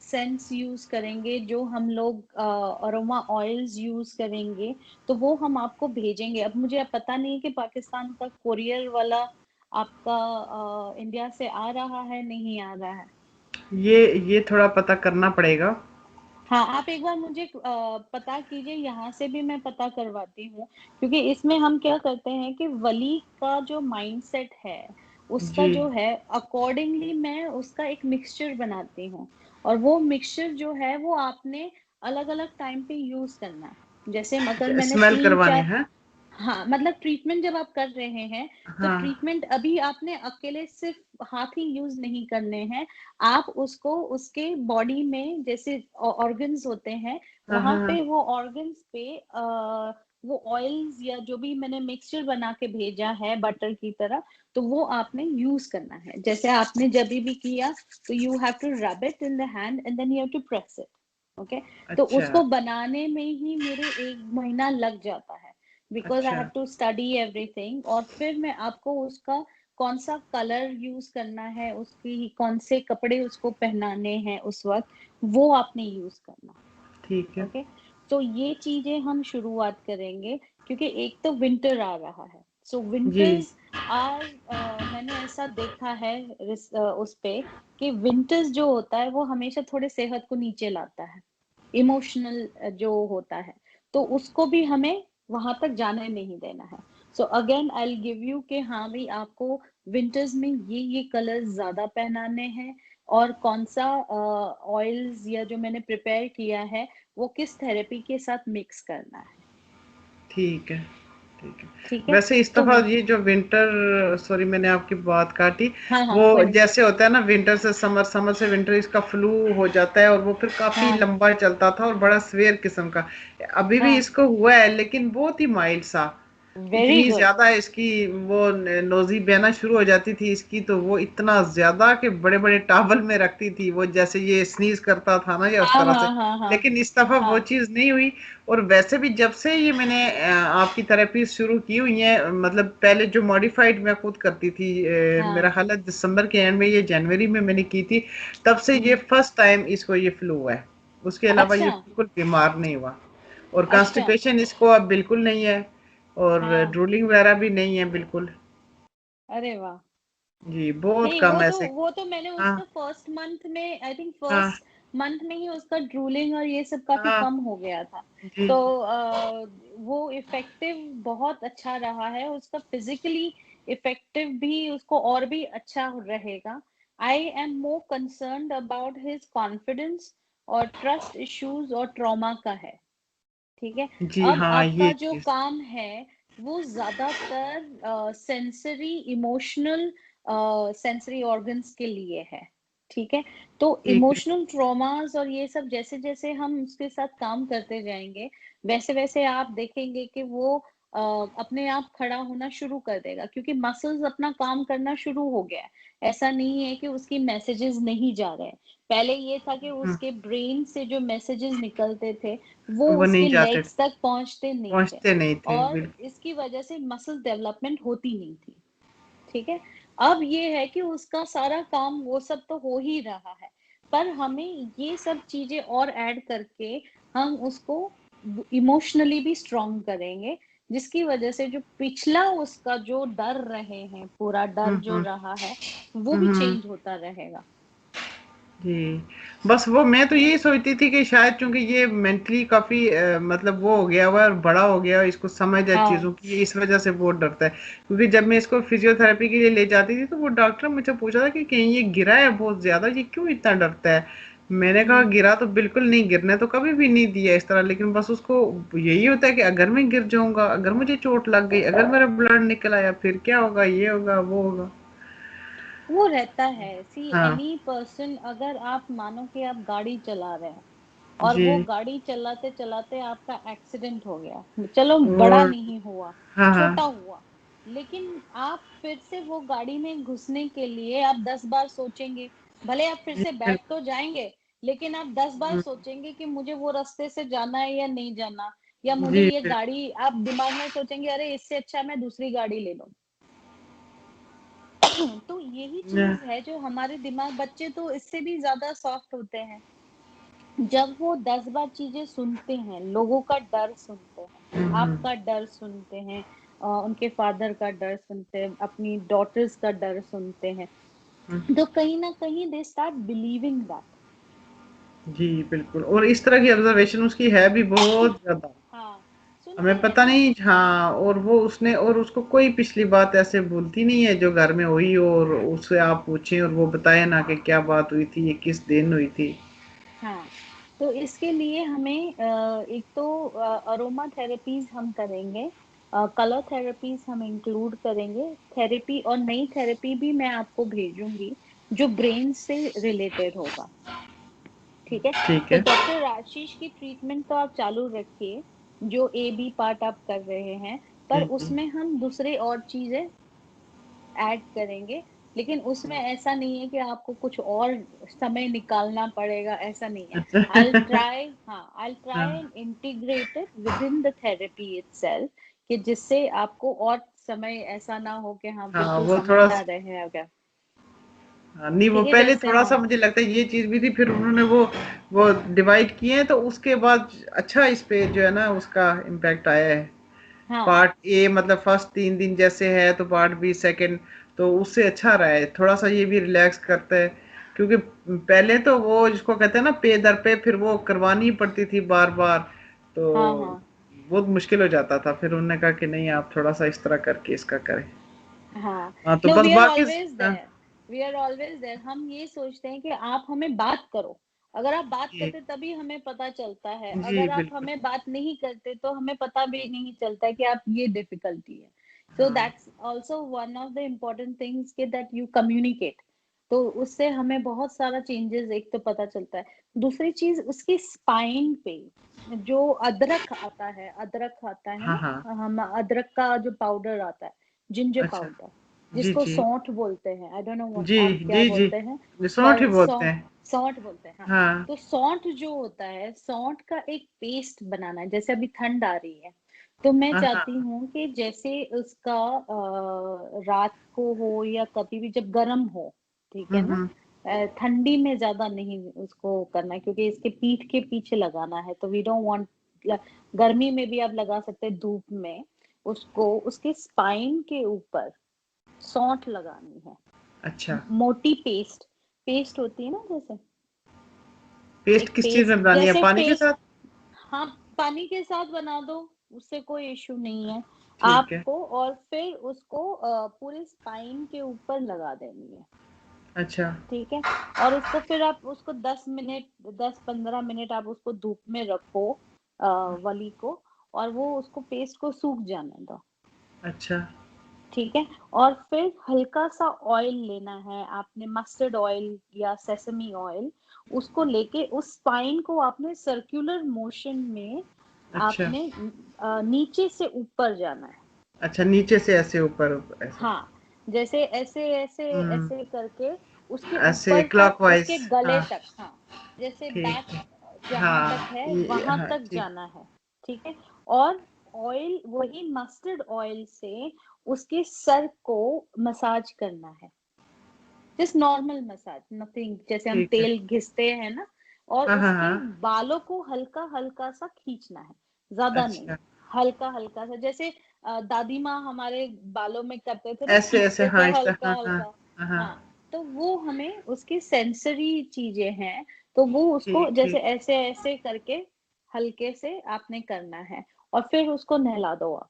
सेंस यूज करेंगे, जो हम लोग अरोमा ऑयल्स यूज करेंगे, तो वो हम आपको भेजेंगे। अब मुझे अब पता नहीं कि पाकिस्तान का कोरियर वाला आपका इंडिया से आ रहा है नहीं आ रहा है। ये थोड़ा पता करना पड़ेगा। हाँ, आप एक बार मुझे पता कीजिए, यहाँ से भी मैं पता करवाती हूँ। क्योंकि इसमें हम क्या करते हैं कि वली का जो माइंडसेट है, उसका जी जो है अकॉर्डिंगली मैं उसका एक मिक्सचर बनाती हूँ। और वो मिक्सचर जो है वो आपने अलग अलग टाइम पे यूज करना है। जैसे अगर मैंने स्मेल तीन करवाने चार, हैं। हाँ मतलब ट्रीटमेंट जब आप कर रहे हैं तो हाँ ट्रीटमेंट अभी आपने अकेले सिर्फ हाथ ही यूज नहीं करने हैं। आप उसको उसके बॉडी में जैसे ऑर्गन्स होते हैं, हाँ वहां हाँ हाँ। पे वो ऑर्गन्स पे वो ऑयल्स या जो भी मैंने मिक्सचर बना के भेजा है बटर की तरह, तो वो आपने यूज करना है। जैसे आपने जब भी किया तो you have to rub it in the hand and then you have to press it. Okay, तो अच्छा उसको बनाने में ही मेरे 1 महीना लग जाता है, बिकॉज आई अच्छा। Have to study everything. और फिर मैं आपको उसका कौन सा कलर यूज करना है, उसकी कौन से कपड़े उसको पहनाने हैं उस वक्त, वो आपने यूज करना। ठीक है। ओके, तो ये चीजें हम शुरुआत करेंगे। क्योंकि एक तो विंटर आ रहा है, सो जी विंटर्स आर, मैंने ऐसा देखा है उस पे कि विंटर्स जो होता है वो हमेशा थोड़े सेहत को नीचे लाता है, इमोशनल जो होता है, तो उसको भी हमें वहां तक जाने नहीं देना है। So again I give you कि हाँ भाई आपको विंटर्स में ये कलर्स ज्यादा पहनाने हैं, और कौन सा ऑयल्स या जो मैंने प्रिपेयर किया है वो किस थेरेपी के साथ मिक्स करना है। ठीक है। ठीक है। ठीक है। वैसे इस तो दफा ये जो विंटर, सॉरी मैंने आपकी बात काटी, हाँ हाँ, वो कोई नहीं। जैसे होता है ना विंटर से समर, समर से विंटर, इसका फ्लू हो जाता है और वो फिर काफी हाँ लंबा चलता था और बड़ा सीवियर किस्म का। अभी भी हाँ, इसको हुआ है लेकिन बहुत ही माइल्ड सा। वेरी इतनी गुड। ज्यादा इसकी वो नोजी बहना शुरू हो जाती थी इसकी, तो वो इतना ज्यादा कि बड़े बड़े टावल में रखती थी वो, जैसे ये स्नीज करता था ना या उस हाँ तरह से। हाँ हाँ हाँ लेकिन इस दफा वो हाँ। चीज नहीं हुई। और वैसे भी जब से ये मैंने आपकी थेरेपी शुरू की हुई है, मतलब पहले जो मॉडिफाइड मैं खुद करती थी, हाँ। मेरा हालत दिसंबर के एंड में, ये जनवरी में मैंने की थी, तब से ये हम्म। फर्स्ट टाइम इसको ये फ्लू हुआ है। उसके अलावा ये अच्छा। बिल्कुल बीमार नहीं हुआ। और अच्छा। कॉन्स्टिपेशन इसको अब बिल्कुल नहीं है, और हाँ। ड्रूलिंग वगैरह भी नहीं है बिल्कुल। अरे वाह। जी बहुत नहीं, कम ऐसे। वो तो मैंने हाँ उसका फर्स्ट मंथ में, आई थिंक हाँ फर्स्ट मंथ में ही उसका ड्रूलिंग और ये सब काफी हाँ। कम हो गया था। जी तो वो इफेक्टिव बहुत अच्छा रहा है उसका, फिजिकली इफेक्टिव भी उसको और भी अच्छा रहेगा। I am more concerned about his confidence और ट्रस्ट इश्यूज और ट्रॉमा का है। ठीक है। जी अब हाँ आपका ये जो चीज। काम है वो ज्यादातर सेंसरी इमोशनल सेंसरी ऑर्गन्स के लिए है। ठीक है। तो ठीक है। इमोशनल ट्रॉमास और ये सब जैसे जैसे हम उसके साथ काम करते जाएंगे, वैसे वैसे आप देखेंगे कि वो अपने आप खड़ा होना शुरू कर देगा, क्योंकि मसल्स अपना काम करना शुरू हो गया है। ऐसा नहीं है कि उसकी मैसेजेस नहीं जा रहे हैं। पहले ये था कि हम्म, उसके ब्रेन से जो मैसेजेस निकलते थे वो वो नहीं उसके जाते, लेग्स तक पहुंचते नहीं थे, पहुंचते नहीं थे और बिल्कुल। इसकी वजह से मसल डेवलपमेंट होती नहीं थी। ठीक है। अब ये है कि उसका सारा काम वो सब तो हो ही रहा है, पर हमें ये सब चीजें और ऐड करके हम उसको इमोशनली भी स्ट्रांग करेंगे, जिसकी वजह से जो पिछला उसका जो डर रहे हैं, पूरा डर जो हम्म। रहा है वो भी हम्म। चेंज होता रहेगा। जी बस वो मैं तो यही सोचती थी कि शायद चूंकि ये मेंटली काफी मतलब वो हो गया हुआ है और बड़ा हो गया है, इसको समझ है हाँ। चीजों की, ये इस वजह से बहुत डरता है। क्योंकि जब मैं इसको फिजियोथेरेपी के लिए ले जाती थी तो वो डॉक्टर मुझे पूछा था कि कहीं ये गिरा है बहुत ज्यादा, ये क्यों इतना डरता है। मैंने कहा हम्म। गिरा तो बिल्कुल नहीं, गिरने तो कभी भी नहीं दिया इस तरह, लेकिन बस उसको यही होता है कि अगर मैं गिर जाऊंगा, अगर मुझे चोट लग गई, अगर मेरा ब्लड निकल आया, फिर क्या होगा, ये होगा वो होगा। वो रहता है। सी हाँ एनी पर्सन, अगर आप मानो कि आप गाड़ी चला रहे हैं और जी। वो गाड़ी चलाते चलाते आपका एक्सीडेंट हो गया, चलो बड़ा और नहीं हुआ, हाँ हाँ। छोटा हुआ, लेकिन आप फिर से वो गाड़ी में घुसने के लिए आप 10 बार सोचेंगे। भले आप फिर जी से बैठ तो जाएंगे, लेकिन आप 10 बार बिल्कुल। सोचेंगे कि मुझे वो रास्ते से जाना है या नहीं जाना, या मुझे जी ये गाड़ी, आप दिमाग में सोचेंगे अरे इससे अच्छा मैं दूसरी गाड़ी ले लूं। तो यही चीज है जो हमारे दिमाग, बच्चे तो इससे भी ज्यादा सॉफ्ट होते हैं। जब वो 10 बार चीजें सुनते हैं, लोगों का डर सुनते हैं, हम्म। आपका डर सुनते हैं, उनके फादर का डर सुनते हैं, अपनी डॉटर्स का डर सुनते हैं, हम्म। तो कहीं ना कहीं दे स्टार्ट बिलीविंग दैट। जी बिल्कुल, और इस तरह की ऑब्जर्वेशन उसकी है भी बहुत ज्यादा। हाँ, सुनते हमें हैं पता ना। नहीं, हाँ, और वो उसने, और उसको कोई पिछली बात ऐसे भूलती नहीं है जो घर में हुई, और उससे आप पूछें और वो बताए ना कि क्या बात हुई थी, ये किस दिन हुई थी। हाँ, तो इसके लिए हमें एक तो अरोमा थेरेपीज हम करेंगे, कलर थेरेपीज हम इंक्लूड करेंगे, थेरेपी और नई थेरेपी भी मैं आपको भेजूंगी जो ब्रेन से रिलेटेड होगा। ठीक है। ठीक तो है। डॉक्टर आशीष की ट्रीटमेंट तो आप चालू रखिए, जो ए बी पार्ट आप कर रहे हैं, पर जी जी। उसमें हम दूसरे और चीजें ऐड करेंगे। लेकिन उसमें ऐसा नहीं है कि आपको कुछ और समय निकालना पड़ेगा, ऐसा नहीं है। आई ट्राई, हाँ, आई ट्राई हाँ and integrate it with in the therapy itself, कि जिससे आपको और समय ऐसा ना हो कि हाँ हाँ बिल्कुल वो थोड़ा, समझा रहे हैं अगर। हाँ, नहीं वो ठीक है, पहले जैसे थोड़ा सा हम, मुझे लगता है ये चीज भी थी, फिर उन्होंने वो डिवाइड किए हैं, तो उसके बाद अच्छा इस पे जो है ना उसका इम्पैक्ट आया है। हाँ पार्ट ए मतलब फर्स्ट 3 दिन जैसे है, तो पार्ट बी सेकंड, तो उससे अच्छा रहा है, थोड़ा सा ये भी रिलैक्स करता है। क्योंकि पहले तो वो जिसको कहते हैं ना पे दर पे, फिर वो करवानी पड़ती थी बार बार, तो हाँ हाँ बहुत मुश्किल हो जाता था। फिर उन्होंने कहा कि नहीं, आप थोड़ा सा इस तरह करके इसका करें। हाँ। हाँ तो नो, बस वी आर बाकी। ऑलवेज हाँ there, we are always there. हम ये सोचते हैं कि आप हमें बात करो, अगर आप बात जी करते तभी हमें पता चलता है, जी अगर आप बिल्कुल। हमें बात नहीं करते तो हमें पता भी नहीं चलता कि आप ये डिफिकल्टी है। सो हाँ that's also one of the important things कि दैट यू कम्युनिकेट। तो उससे हमें बहुत सारा चेंजेस एक तो पता चलता है। दूसरी चीज उसकी स्पाइन पे जो अदरक आता है हाँ ना, हाँ। हम अदरक का जो पाउडर आता है, जिंजर अच्छा। पाउडर, जी जिसको जी सौंठ बोलते हैं, आई डोंट नो व्हाट जी आप क्या जी जी। बोलते हैं, सौंठ ही पर बोलते हैं। सौंठ बोलते हैं, हाँ। हाँ तो सौंठ जो होता है, सौंठ का एक पेस्ट बनाना है। जैसे अभी ठंड आ रही है, तो मैं हाँ चाहती हाँ। हूँ कि जैसे उसका रात को हो या कभी भी जब गर्म हो, ठीक है ना, हम्म। ठंडी में ज्यादा नहीं उसको करना है, क्योंकि इसके पीठ के पीछे लगाना है, तो वी डोंट वांट। गर्मी में भी आप लगा सकते हैं, धूप में उसको उसके स्पाइन के ऊपर सौंठ लगानी है। अच्छा। मोटी पेस्ट पेस्ट होती है ना, जैसे पेस्ट एक किस चीज में पेस्ट बनानी है, जैसे पानी के पेस्ट, साथ? हाँ, पानी के साथ बना दो, उससे कोई इश्यू नहीं है ठीक है। आपको। और फिर उसको पूरे स्पाइन के ऊपर लगा देनी है, अच्छा। ठीक है। और उसको फिर आप उसको 10-15 मिनट आप उसको धूप में रखो, वली को, और वो उसको पेस्ट को सूख जाने दो, अच्छा। ठीक है। और फिर हल्का सा ऑयल लेना है आपने, मस्टर्ड ऑयल या सेसमी ऑयल, उसको लेके उस स्पाइन को आपने सर्कुलर मोशन में अच्छा। आपने नीचे से ऊपर जाना है। अच्छा, नीचे से ऐसे ऊपर ऐसे। हाँ, जैसे ऐसे ऐसे हम्म। ऐसे करके उसके ऐसे ऊपर तक, क्लॉकवाइज। उसके गले हाँ। तक, हाँ, जैसे बैक ठीक है। जहां तक हाँ है ये वहां हाँ तक ठीक। जाना है, ठीक है। और ऑयल, वही मस्टर्ड ऑयल से उसके सर को मसाज करना है, जस्ट नॉर्मल मसाज, नथिंग, जैसे हम ठीक है। तेल घिसते हैं ना। और हाँ हाँ उसके हाँ। बालों को हल्का हल्का सा खींचना है, ज्यादा नहीं, अच्छा। हल्का हल्का सा, जैसे दादी माँ हमारे बालों में करते थे ना, ऐसे ऐसे, खींचते थे हाँ इस तरह, हल्का हाँ हाँ। हल्का। हाँ हाँ। हाँ, तो वो हमें उसकी सेंसरी चीजें हैं, तो वो उसको ठीक जैसे ठीक। ऐसे ऐसे करके हल्के से आपने करना है, और फिर उसको नहला दो आप,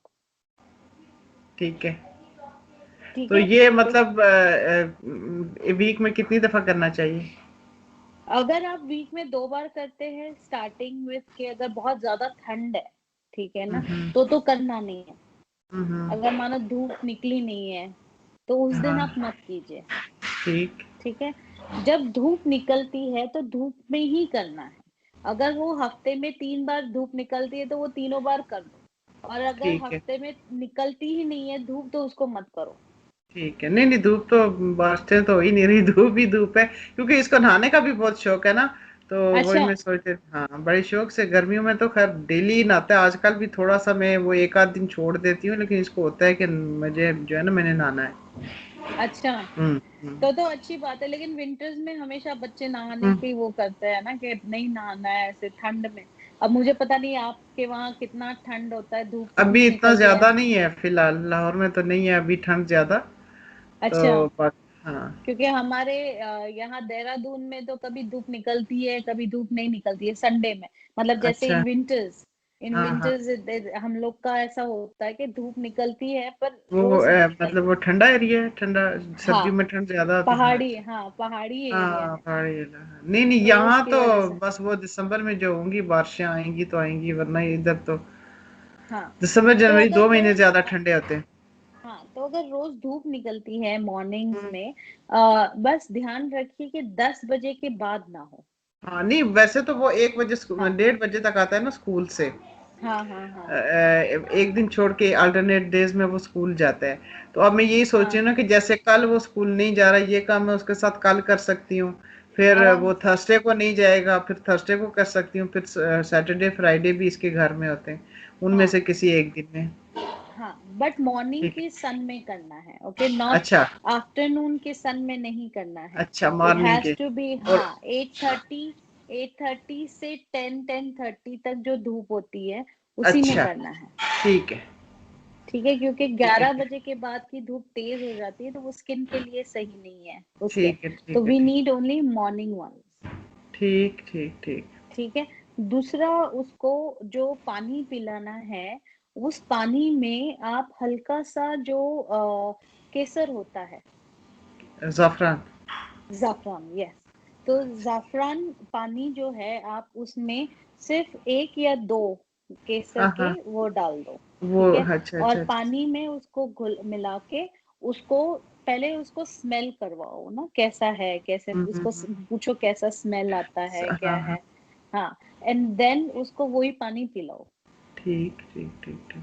ठीक है। ठीक तो है। ये तो मतलब वीक में कितनी दफा करना चाहिए? अगर आप वीक में 2 बार करते हैं, स्टार्टिंग विथ के अगर बहुत ज्यादा ठंड है, ठीक है ना, हम्म। तो करना नहीं है। हम्म। अगर मानो धूप निकली नहीं है, तो उस दिन आप हाँ। मत कीजिए, ठीक। ठीक है। जब धूप निकलती है तो धूप में ही करना है। अगर वो हफ्ते में 3 बार धूप निकलती है तो वो तीनों बार कर दो, और अगर ठीक है। हफ्ते में निकलती ही नहीं है धूप, तो उसको मत करो। ठीक है। नहीं नहीं, धूप तो बारिशें तो हो ही नहीं रही, धूप ही धूप है, क्योंकि इसको नहाने का भी बहुत शौक है ना। तो वही अच्छा, मैं सोचते, हाँ बड़े शौक से, गर्मियों में तो खैर डेली ही नहाता है, आजकल भी थोड़ा सा मैं वो एक आध दिन छोड़ देती हूँ, लेकिन इसको होता है कि मुझे जो है ना, मैंने नहाना है। अच्छा, हम्म। तो अच्छी बात है। लेकिन विंटर्स में हमेशा बच्चे नहाने हम्म। की वो करते हैं ना, कि नहीं नहाना है ऐसे ठंड में। अब मुझे पता नहीं आपके वहां कितना ठंड होता है, धूप कितनी अभी इतना निकलती है। ज्यादा नहीं है फिलहाल, लाहौर में तो नहीं है अभी ठंड ज्यादा। तो अच्छा, हाँ। क्योंकि हमारे यहाँ देहरादून में तो कभी धूप निकलती है, कभी धूप नहीं निकलती है संडे में। मतलब जैसे अच्छा। इन हाँ हाँ। विंटर्स हम लोग का ऐसा होता है कि धूप निकलती है पर वो रोज नहीं मतलब निकलती। वो ठंडा एरिया है, ठंडा, हाँ, सर्दियों में ठंड ज्यादा होती है, हाँ पहाड़ी, अच्छा। हाँ, पहाड़ी एरिया हाँ है, पहाड़ी इलाका है। नहीं नहीं, तो यहाँ उसकी तो वजह से। बस वो दिसंबर में जो होंगी बारिशें आएंगी तो आएंगी, वरना इधर तो हाँ, दिसंबर तो जनवरी अगर 2 महीने रोज ज्यादा ठंडे होते हैं। हाँ, तो अगर रोज धूप निकलती है मॉर्निंग्स में, बस ध्यान रखिए कि 10 बजे के बाद ना हो। हाँ नहीं, वैसे तो वो 1 बजे, हाँ, 1:30 बजे तक आता है ना स्कूल से। हाँ, हाँ, हाँ, एक दिन छोड़ के अल्टरनेट डेज में वो स्कूल जाता है। तो अब मैं यही सोच हाँ, रही हूँ ना कि जैसे कल वो स्कूल नहीं जा रहा, ये काम मैं उसके साथ कल कर सकती हूँ, फिर आराम वो से। थर्सडे को नहीं जाएगा, फिर थर्सडे को कर सकती हूँ, फिर सैटरडे फ्राइडे भी इसके घर में होते हैं, उनमें हाँ, से किसी एक दिन में। हाँ, बट मॉर्निंग ठीक है। के सन में करना है, ओके, नॉट अच्छा। आफ्टरनून के सन में नहीं करना है। अच्छा, इट मॉर्निंग हैज के। टू बी, और हाँ, 8:30 से 10-10:30 तक जो धूप होती है, उसी में अच्छा। करना है, ठीक है। ठीक है। क्योंकि ठीक 11 बजे के बाद की धूप तेज हो जाती है, तो वो स्किन के लिए सही नहीं है उसके। ठीक है। तो ठीक है। वी ठीक नीड ओनली मॉर्निंग वन, ठीक ठीक ठीक। ठीक है। दूसरा, उसको जो पानी पिलाना है, उस पानी में आप हल्का सा जो केसर होता है, ज़ाफ़रान। ज़ाफ़रान, यस, तो ज़ाफ़रान पानी जो है आप उसमें सिर्फ 1 या 2 केसर हाँ के हाँ वो डाल दो, वो ठीक है? अच्छा और अच्छा अच्छा। पानी में उसको घुल मिला के उसको पहले उसको स्मेल करवाओ ना, कैसा है, कैसे उसको पूछो कैसा स्मेल आता है, क्या हाँ हाँ है? हाँ, एंड देन उसको वही पानी पिलाओ, ठीक ठीक ठीक ठीक।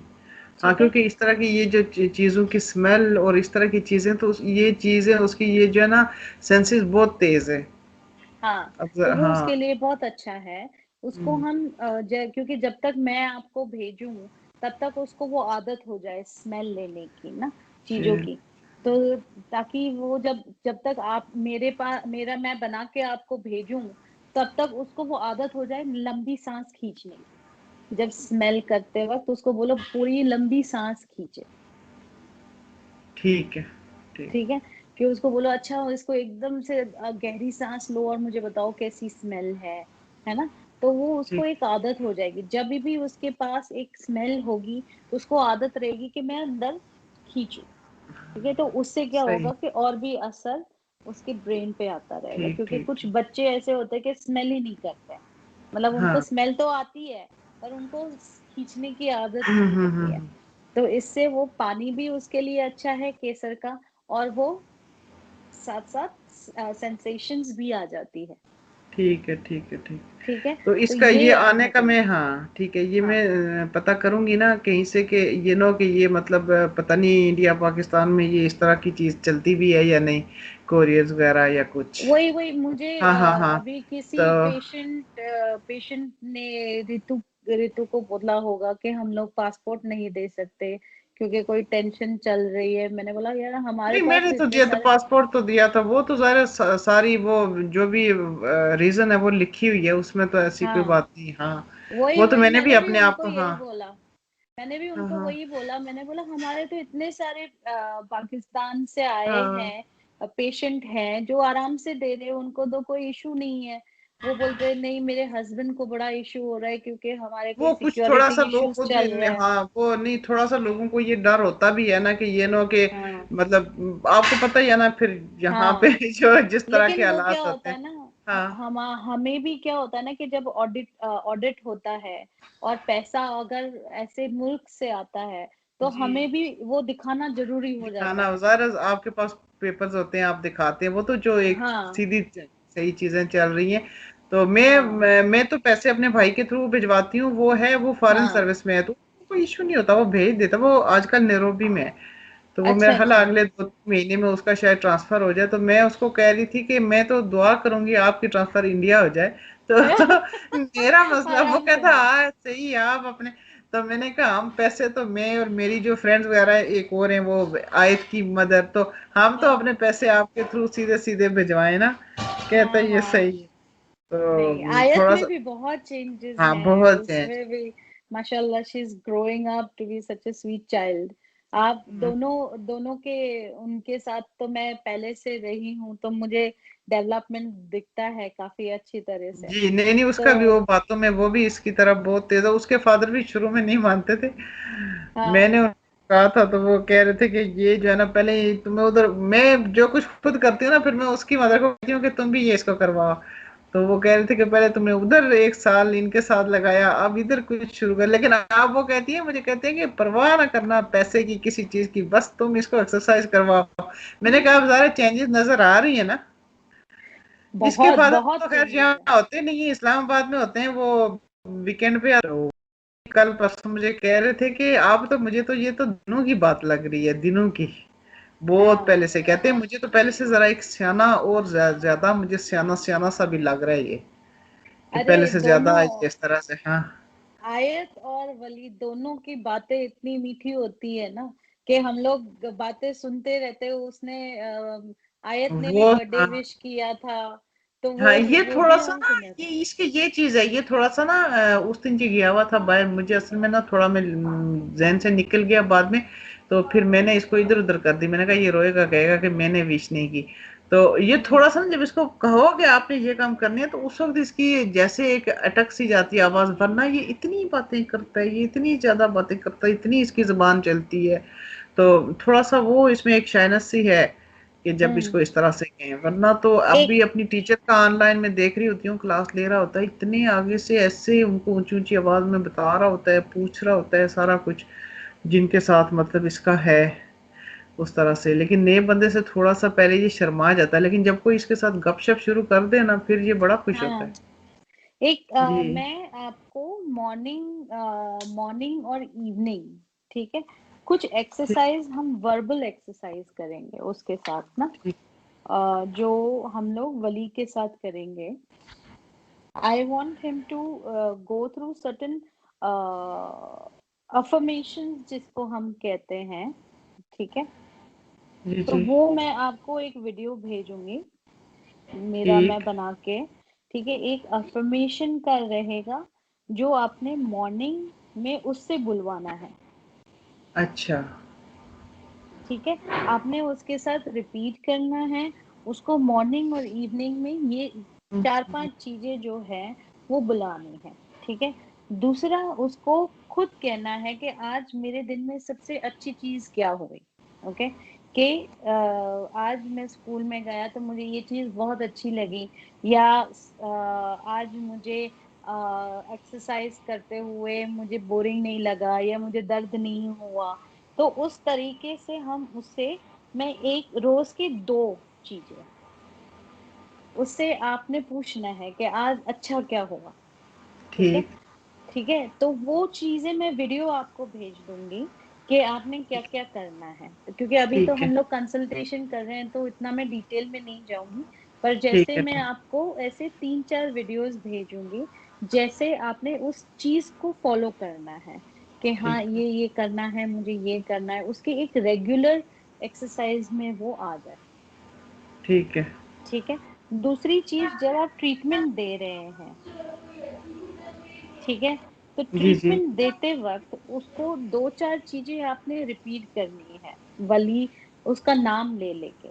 हाँ ठीक है? क्योंकि इस तरह की ये जो चीज़ों की स्मेल और इस तरह की चीज़ें तो ये चीज़ें उसकी ये जो है ना सेंसेस बहुत तेज है। हाँ, अब तो वो हाँ उसके लिए बहुत अच्छा है। उसको हम्म, हम ज क्योंकि जब तक मैं आपको भेजूँ, तब तक उसको वो आदत हो जाए स्मेल लेने की ना, चीज़ों ठीक की। तो ताकि वो जब जब तक आप मेरा मैं बना के आपको भेजूँ, तब तक उसको वो आदत हो जाए लंबी साँस खींचने की। जब स्मेल करते वक़्त उसको बोलो पूरी लंबी साँस खींचे। ठीक है ठीक। ठीक है? कि उसको बोलो अच्छा इसको एकदम से गहरी साँस लो और मुझे बताओ कैसी स्मेल है ना? तो वो उसको ठीक एक आदत हो जाएगी। जब भी उसके पास एक स्मेल होगी, तो उसको आदत रहेगी कि मैं अंदर खींचूँ, ठीक है? तो उससे क्या सही होगा कि और भी असर उसके ब्रेन पे आता रहेगा ठीक क्योंकि ठीक कुछ ठीक। बच्चे ऐसे होते हैं कि स्मेल ही नहीं करते हैं। मतलब उनको हाँ स्मेल तो आती है, पर उनको खींचने की आदत नहीं होती है। हम्म। तो इससे वो पानी भी उसके लिए अच्छा है केसर का और वो साथ-साथ सेंसेशंस भी आ जाती है, ठीक है ठीक है ठीक। ठीक है? तो तो इसका ये ये आने का घटना मैं हाँ ठीक है ये हाँ, मैं पता करूंगी ना कहीं से कि ये नो कि ये मतलब पता नहीं इंडिया पाकिस्तान में ये इस तरह की चीज चलती भी है या नहीं कोरियर्स वगैरह या कुछ। वही मुझे हाँ हाँ अभी किसी तो पेशेंट ने रितु को बोला होगा कि हम लोग पासपोर्ट नहीं दे सकते क्योंकि कोई टेंशन चल रही है। मैंने बोला यार हमारे नहीं पास मैंने तो तो इतने दिया था सारे पासपोर्ट तो दिया था वो तो ज़ाहिर है सारी वो जो भी रीजन है वो लिखी हुई है उसमें तो ऐसी कोई हाँ, बात नहीं हाँ। वही वो तो वही मैंने भी मैंने भी अपने आप उनको को हाँ यही बोला। मैंने भी हाँ उनको हाँ वही बोला, मैंने बोला हमारे तो इतने सारे पाकिस्तान से आए हाँ हैं पेशेंट हैं जो आराम से दे रहे हैं, उनको तो कोई इशू नहीं है। वो बोलते हैं नहीं मेरे हस्बैंड को बड़ा इशू हो रहा है क्योंकि हमारे कोई वो कुछ थोड़ा सा सिक्योरिटी लोग इश्यूज खुद चल रहे हैं। हाँ वो नहीं थोड़ा सा लोगों को ये डर होता भी है ना कि ये नो कि हाँ मतलब आपको पता ही है ना फिर यहाँ पे हाँ, जो जिस तरह के लेकिन वो क्या हालात होते होता हैं। है ना हाँ हमें भी क्या होता है ना कि जब ऑडिट होता है और पैसा अगर ऐसे मुल्क से आता है तो जी हमें भी वो दिखाना जरूरी हो जाता दिखाना है। ज़ाहिर है आपके पास पेपर्स होते हैं आप दिखाते हैं वो तो जो एक हाँ सीधी सही चीजें चल रही हैं। तो हाँ मैं तो पैसे अपने भाई के थ्रू भिजवाती हूँ वो है वो फॉरेन हाँ, सर्विस में है तो कोई इशू नहीं होता वो भेज देता वो आजकल नैरोबी में है। तो वो अच्छा मेरा हल अच्छा। अगले 2 महीने में उसका शायद ट्रांसफर हो जाए तो मैं उसको कह रही थी कि मैं तो दुआ करूंगी आपकी ट्रांसफर इंडिया हो जाए तो मेरा मसला वो आराम से कहता जाओ। हाँ सही है आप अपने। तो मैंने कहा हम पैसे तो मैं और मेरी जो फ्रेंड्स वगैरह एक और हैं वो आयत की मदर तो हम तो हाँ अपने पैसे आपके थ्रू सीधे सीधे भिजवाए ना कहता हाँ ये हाँ, सही है। नहीं तो आयत थोड़ा में सा भी बहुत चेंजेस हाँ हैं बहुत है। उसमें भी माशाल्लाह she is growing up to be such a sweet child. आप दोनों दोनों के उनके साथ तो मैं पहले से रही हूँ तो मुझे डेवलपमेंट दिखता है काफी अच्छी तरह से। जी नहीं नहीं तो उसका भी वो बातों में वो भी इसकी तरफ बहुत तेज है उसके फादर भी शुरू में नहीं मानते थे। हाँ मैंने उनको कहा था तो वो कह रहे थे कि ये जो है ना पहले तुम्हें उधर मैं जो कुछ खुद करती हूँ ना फिर मैं उसकी मदर को कहती हूँ कि तुम भी ये इसको करवाओ। तो वो कह रहे थे कि पहले तुमने उधर 1 साल इनके साथ लगाया अब इधर कुछ शुरू कर लेकिन आप वो कहती है मुझे कहते हैं कि परवाह ना करना पैसे की किसी चीज की बस तुम इसको एक्सरसाइज करवाओ। मैंने कहा अब सारे चेंजेस नजर आ रही है ना। इसके बहुत फादर बहुत तो खैर चेंजेस यहाँ है। होते नहीं है इस्लामाबाद में होते हैं वो वीकेंड पे आते हैं। कल परसों मुझे कह रहे थे कि आप तो मुझे तो ये तो दिनों की बात लग रही है दिनों की। बहुत हाँ पहले से कहते हैं मुझे तो पहले से जरा एक सियाना और ज्यादा मुझे सियाना सियाना सा भी लग रहा है ये कि अरे पहले से ज्यादा दोनों ये इस तरह से हाँ आयत और वली दोनों की बातें इतनी मीठी होती है ना कि हम लोग बातें सुनते रहते हैं। उसने आयत ने भी वो बर्थडे हाँ विश किया था तो हाँ ये वो थोड़ा भी सा हम ना सुने थे। ये इसकी ये चीज है ये थोड़ा सा ना उस दिन जो गया हुआ था बाहर मुझे असल में ना थोड़ा मैं जहन से निकल गया बाद में। तो फिर मैंने इसको इधर उधर कर दी मैंने कहा ये रोएगा कहेगा कि मैंने विश नहीं की। तो ये हम्म थोड़ा सा ना जब इसको कहो कि आपने ये काम करनी है तो उस वक्त इसकी जैसे एक अटक सी जाती है आवाज वरना ये इतनी बातें करता है ये इतनी ज्यादा बातें करता है इतनी इसकी जुबान चलती है। तो थोड़ा सा वो इसमें एक शाइनेस सी है कि जब इसको इस तरह से कहें, वरना तो अब एक भी अपनी टीचर का ऑनलाइन में देख रही होती हूँ, क्लास ले रहा होता है, इतने आगे से ऐसे उनको ऊंची ऊंची आवाज में बता रहा होता है, पूछ रहा होता है सारा कुछ, जिनके साथ मतलब इसका है उस तरह से। लेकिन नए बंदे से थोड़ा सा पहले ये शर्मा जाता है, लेकिन जब कोई इसके साथ गपशप शुरू कर दे ना, फिर ये बड़ा खुश होता है। हाँ, एक जी मैं आपको मॉर्निंग और इवनिंग, ठीक है, कुछ ठीक एक्सरसाइज हम वर्बल एक्सरसाइज करेंगे उसके साथ ना, ठीक जो हम लोग वली के साथ करेंगे। I want him to go through certain affirmations जिसको हम कहते हैं, ठीक है। जी तो जी वो मैं आपको एक वीडियो भेजूंगी मेरा मैं ठीक। बना के, ठीक है। एक अफर्मेशन का रहेगा जो आपने मॉर्निंग में उससे बुलवाना है, अच्छा ठीक है। आपने उसके साथ रिपीट करना है, उसको मॉर्निंग और इवनिंग में ये चार पांच चीजें जो है वो बुलानी है, ठीक है। दूसरा, उसको खुद कहना है कि आज मेरे दिन में सबसे अच्छी चीज क्या हुई, ओके। कि आज मैं स्कूल में गया तो मुझे ये चीज बहुत अच्छी लगी, या आज मुझे एक्सरसाइज करते हुए मुझे बोरिंग नहीं लगा, या मुझे दर्द नहीं हुआ। तो उस तरीके से हम उससे, मैं एक रोज की दो चीजें उससे आपने पूछना है कि आज अच्छा क्या हुआ, ठीक है। ठीक ठीक है, तो वो चीजें मैं वीडियो आपको भेज दूंगी कि आपने क्या क्या करना है। तो क्योंकि अभी तो ठीक है हम लोग कंसल्टेशन कर रहे हैं तो इतना मैं डिटेल में नहीं जाऊंगी, पर ठीक जैसे है मैं ठीक आपको ऐसे 3-4 वीडियोस भेजूंगी, जैसे आपने उस चीज को फॉलो करना है कि हाँ ठीक ये करना है, मुझे ये करना है, उसके एक रेगुलर एक्सरसाइज में वो आ जाए, ठीक है। ठीक है। दूसरी चीज, जब आप ट्रीटमेंट दे रहे हैं, ठीक है, तो जी जी ट्रीटमेंट देते वक्त उसको 2-4 चीजें आपने रिपीट करनी है, वली उसका नाम ले लेके,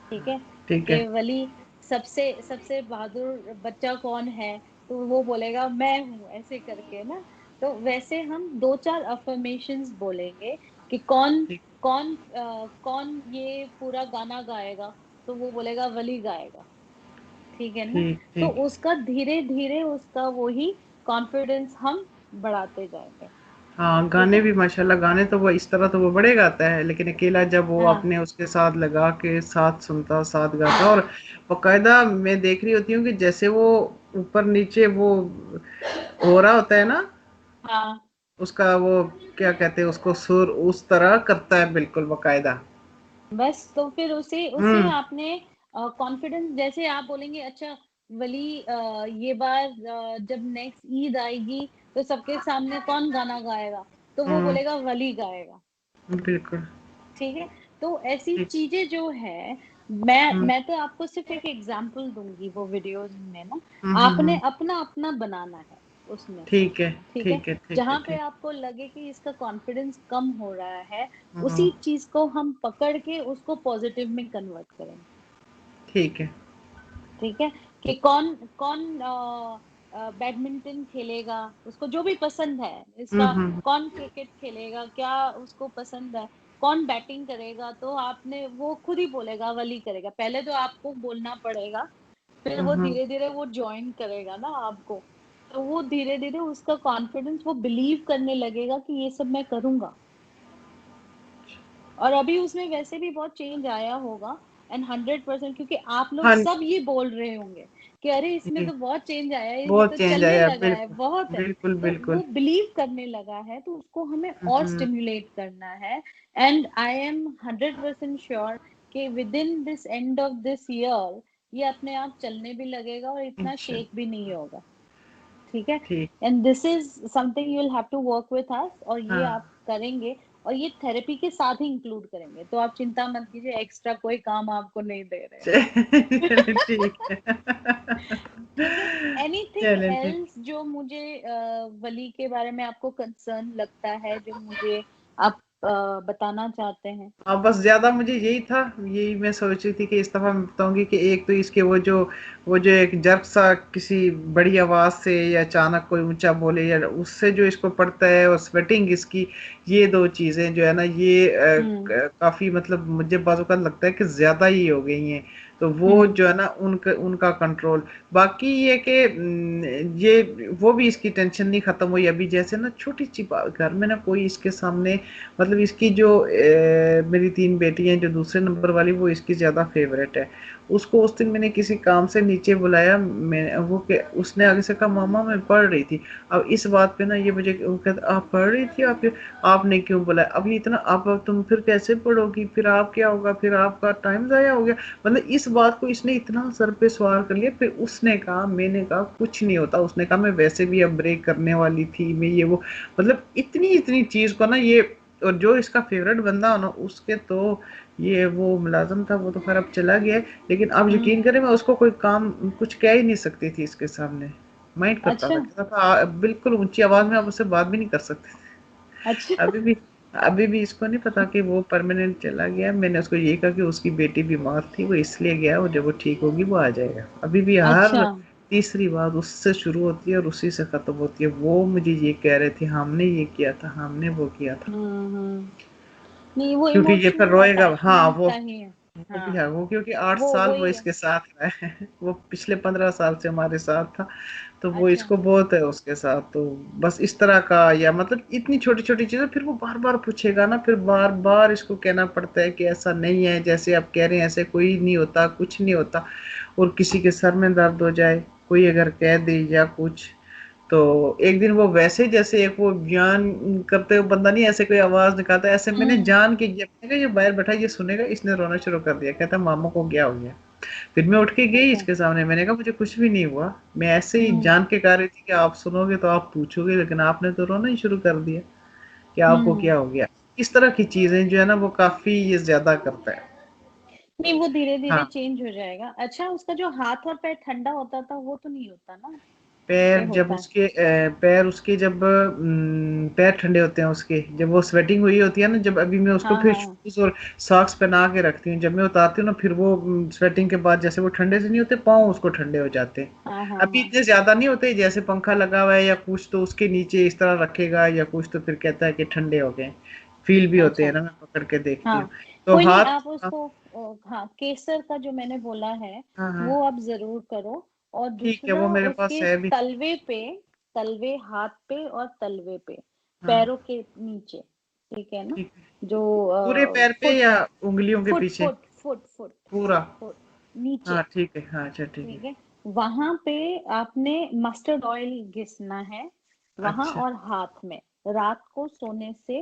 ठीक है। ठीक है कि वली सबसे सबसे बहादुर बच्चा कौन है, तो वो बोलेगा मैं हूँ, ऐसे करके ना। तो वैसे हम 2-4 अफर्मेशंस बोलेंगे कि कौन ठीक कौन ये पूरा गाना गाएगा, तो वो बोलेगा वली गाएगा, ठीक है ना। ठीक तो ठीक। उसका धीरे धीरे उसका वही कॉन्फिडेंस हम बढ़ाते जाएंगे, हाँ, ठीक गाने है। भी माशाल्लाह, गाने तो वो इस तरह तो वो बड़े गाता है, लेकिन अकेला जब वो हाँ अपने उसके साथ लगा के साथ सुनता साथ गाता, और बाकायदा मैं देख रही होती हूँ कि जैसे वो ऊपर नीचे वो हो रहा होता है ना, हाँ, उसका वो क्या कहते हैं उसको, सुर उस तरह करता है बिल्कुल बाकायदा। बस तो फिर उसे उसे हम्म आपने कॉन्फिडेंस, जैसे आप बोलेंगे अच्छा वली ये बार जब नेक्स्ट ईद आएगी तो सबके सामने कौन गाना गाएगा, तो वो हम्म बोलेगा वली गाएगा, बिल्कुल ठीक है। तो ऐसी ठीक। चीजें जो है, मैं हम्म मैं तो आपको सिर्फ एक एग्जांपल दूंगी वो वीडियोस में ना, आपने हम्म। अपना अपना बनाना है उसमें, ठीक है ठीक है। ठीक है ठीक है जहां पे ठीक। आपको लगे कि इसका कॉन्फिडेंस कम हो रहा है, हम्म उसी चीज को हम पकड़ के उसको पॉजिटिव में कन्वर्ट करेंगे, ठीक है। ठीक है। कि कौन कौन बैडमिंटन खेलेगा, उसको जो भी पसंद है इसका, हम्म। कौन क्रिकेट खेलेगा क्या उसको पसंद है, कौन बैटिंग करेगा, तो आपने वो खुद ही बोलेगा वली करेगा, पहले तो आपको बोलना पड़ेगा, फिर वो हम्म। धीरे धीरे वो ज्वाइन करेगा ना आपको। तो वो धीरे धीरे उसका कॉन्फिडेंस, वो बिलीव करने लगेगा कि ये सब मैं करूंगा। और अभी उसमें वैसे भी बहुत चेंज आया होगा, एंड 100%, क्योंकि आप लोग हाँ सब ये बोल रहे होंगे कि अरे इसमें जी, तो बहुत चेंज आया है, ये बहुत तो चेंज चलने आया, लगा है, बिल्कुल बहुत है। बिल्कुल तो बिल्कुल। वो बिलीव करने लगा है, तो उसको हमें और हम्म। स्टिमुलेट करना है। एंड आई एम 100% श्योर कि with in this end of this year ये अपने आप चलने भी लगेगा और इतना शेक इंशाल्लाह। भी नहीं होगा, ठीक है। ठीक। And this is something you will have to work with us, और ये हाँ आप करेंगे, और ये थेरेपी के साथ ही इंक्लूड करेंगे, तो आप चिंता मत कीजिए, एक्स्ट्रा कोई काम आपको नहीं दे रहे हैं। चलिए ठीक है। ठीक है। एनीथिंग चलें ठीक। एल्स जो मुझे वली के बारे में आपको कंसर्न लगता है, जो मुझे आप बताना चाहते हैं? हाँ बस ज्यादा मुझे यही था, यही मैं सोच रही थी कि इस दफा मैं बताऊंगी कि एक तो इसके वो जो एक जर्क सा किसी बड़ी आवाज से या अचानक कोई ऊंचा बोले या उससे जो इसको पड़ता है, और स्वेटिंग इसकी, ये दो चीजें जो है ना ये हम्म। काफी मतलब मुझे बाजू का लगता है कि ज्यादा ही हो गई हैं। तो वो हम्म। जो है ना उनका उनका कंट्रोल। बाकी ये कि ये वो भी इसकी टेंशन नहीं खत्म हुई अभी, जैसे ना छोटी सी बात, घर में ना कोई इसके सामने मतलब इसकी जो मेरी तीन बेटी हैं, जो दूसरे नंबर वाली वो इसकी ज़्यादा फेवरेट है। उसको उस दिन मैंने किसी काम से नीचे बुलाया, मैं वो के उसने आगे से कहा मामा मैं पढ़ रही थी। अब इस बात पे ना ये मुझे वो कहता आप पढ़ रही थी, आपने क्यों बुलाया, अभी इतना अब तुम फिर कैसे पढ़ोगी, फिर आप क्या होगा, फिर आपका टाइम ज़ाया हो गया। मतलब इस बात को इसने इतना सर पे सवार कर लिया। फिर उसने कहा, मैंने कहा कुछ नहीं होता, उसने कहा मैं वैसे भी अब ब्रेक करने वाली थी, मैं ये वो मतलब इतनी इतनी चीज को ना ये। और जो इसका फेवरेट बंदा हो ना उसके तो ये वो मुलाजिम था, वो तो खैर अब चला गया है। लेकिन आप हम्म। यकीन करें मैं उसको कोई काम कुछ कह ही नहीं सकती थी इसके सामने। माइंड करता अच्छा। था, कहता था बिल्कुल ऊंची आवाज में आप उससे बात भी नहीं कर सकते थे। अच्छा। अभी भी अभी भी इसको नहीं पता कि वो परमानेंट चला गया। मैंने उसको ये कहा कि उसकी बेटी बीमार थी वो इसलिए गया, और जब वो ठीक होगी वो आ जाएगा। अभी भी अच्छा। हर तीसरी बात उससे शुरू होती है और उसी से खत्म होती है। वो मुझे ये कह रहे थे हमने ये किया था, हमने वो किया था। हम्म। नहीं, वो क्योंकि ये फिर इमोशनल रोएगा, हाँ अटैचमेंट वो चाहिए। वो भी है हाँ, वो, क्योंकि 8 साल वो वही है। इसके साथ रहा है वो पिछले 15 साल से हमारे साथ था। तो वो अच्छा। इसको बहुत है उसके साथ। तो बस इस तरह का, या मतलब इतनी छोटी छोटी चीजें फिर वो बार बार पूछेगा ना, फिर बार बार इसको कहना पड़ता है कि ऐसा नहीं है जैसे आप कह रहे हैं, ऐसे कोई नहीं होता, कुछ नहीं होता। और किसी के सर में दर्द हो जाए, कोई अगर कह दे या कुछ, तो एक दिन वो वैसे जैसे एक वो बयान करते हुए बंदा नहीं ऐसे कोई आवाज निकालता है, ऐसे मैंने हम्म। जान के किया, मैंने कहा ये बाहर बैठा ये सुनेगा, इसने रोना शुरू कर दिया, कहता मामा को क्या हो गया। फिर मैं उठ के गई अच्छा। इसके सामने, मैंने कहा मुझे कुछ भी नहीं हुआ, मैं ऐसे ही हम्म। जान के कह रही थी कि आप सुनोगे तो आप पूछोगे, लेकिन आपने तो रोना ही शुरू कर दिया कि आपको हम्म। क्या हो गया। इस तरह की चीजें जो है ना वो काफी ये ज्यादा करता है। नहीं, वो धीरे धीरे हाँ, चेंज हो जाएगा। अच्छा, उसका जो हाथ और पैर ठंडा होता था वो तो नहीं होता ना? पैर ये जब होता है। उसके पैर उसके जब पैर ठंडे होते हैं उसके, जब वो स्वेटिंग हुई होती है ना, जब अभी मैं उसको हाँ फिर हाँ शूज और सॉक्स पहना के रखती हूँ, जब मैं उतारती हूँ ना फिर वो स्वेटिंग के बाद जैसे वो ठंडे से नहीं होते, पाँव उसको ठंडे हो जाते हैं। हाँ हाँ अभी हाँ। इतने ज्यादा नहीं होते, जैसे पंखा लगा हुआ है या कुछ तो उसके नीचे इस तरह रखेगा या कुछ, तो फिर कहता है कि ठंडे हो गए। फील भी होते अच्छा। हैं ना, मैं पकड़ के देखती हूँ। हाँ, तो कोई नहीं, हाथ, आप उसको हाँ, केसर का जो मैंने बोला है हाँ हाँ वो आप जरूर करो। और ठीक है, दूसरा, वो मेरे पास उसके है भी। तलवे पे, तलवे, हाथ पे और तलवे पे, हाँ पैरों के नीचे, ठीक है ना? ठीक है। जो पूरे पैर पे फुट या उंगलियों के फुट पीछे? फुट फुट फुट पूरा? फुट नीचे, हाँ ठीक है, हाँ अच्छा ठीक है। ठीक है। वहां पे आपने मस्टर्ड ऑयल घिसना है, वहां अच्छा और हाथ में, रात को सोने से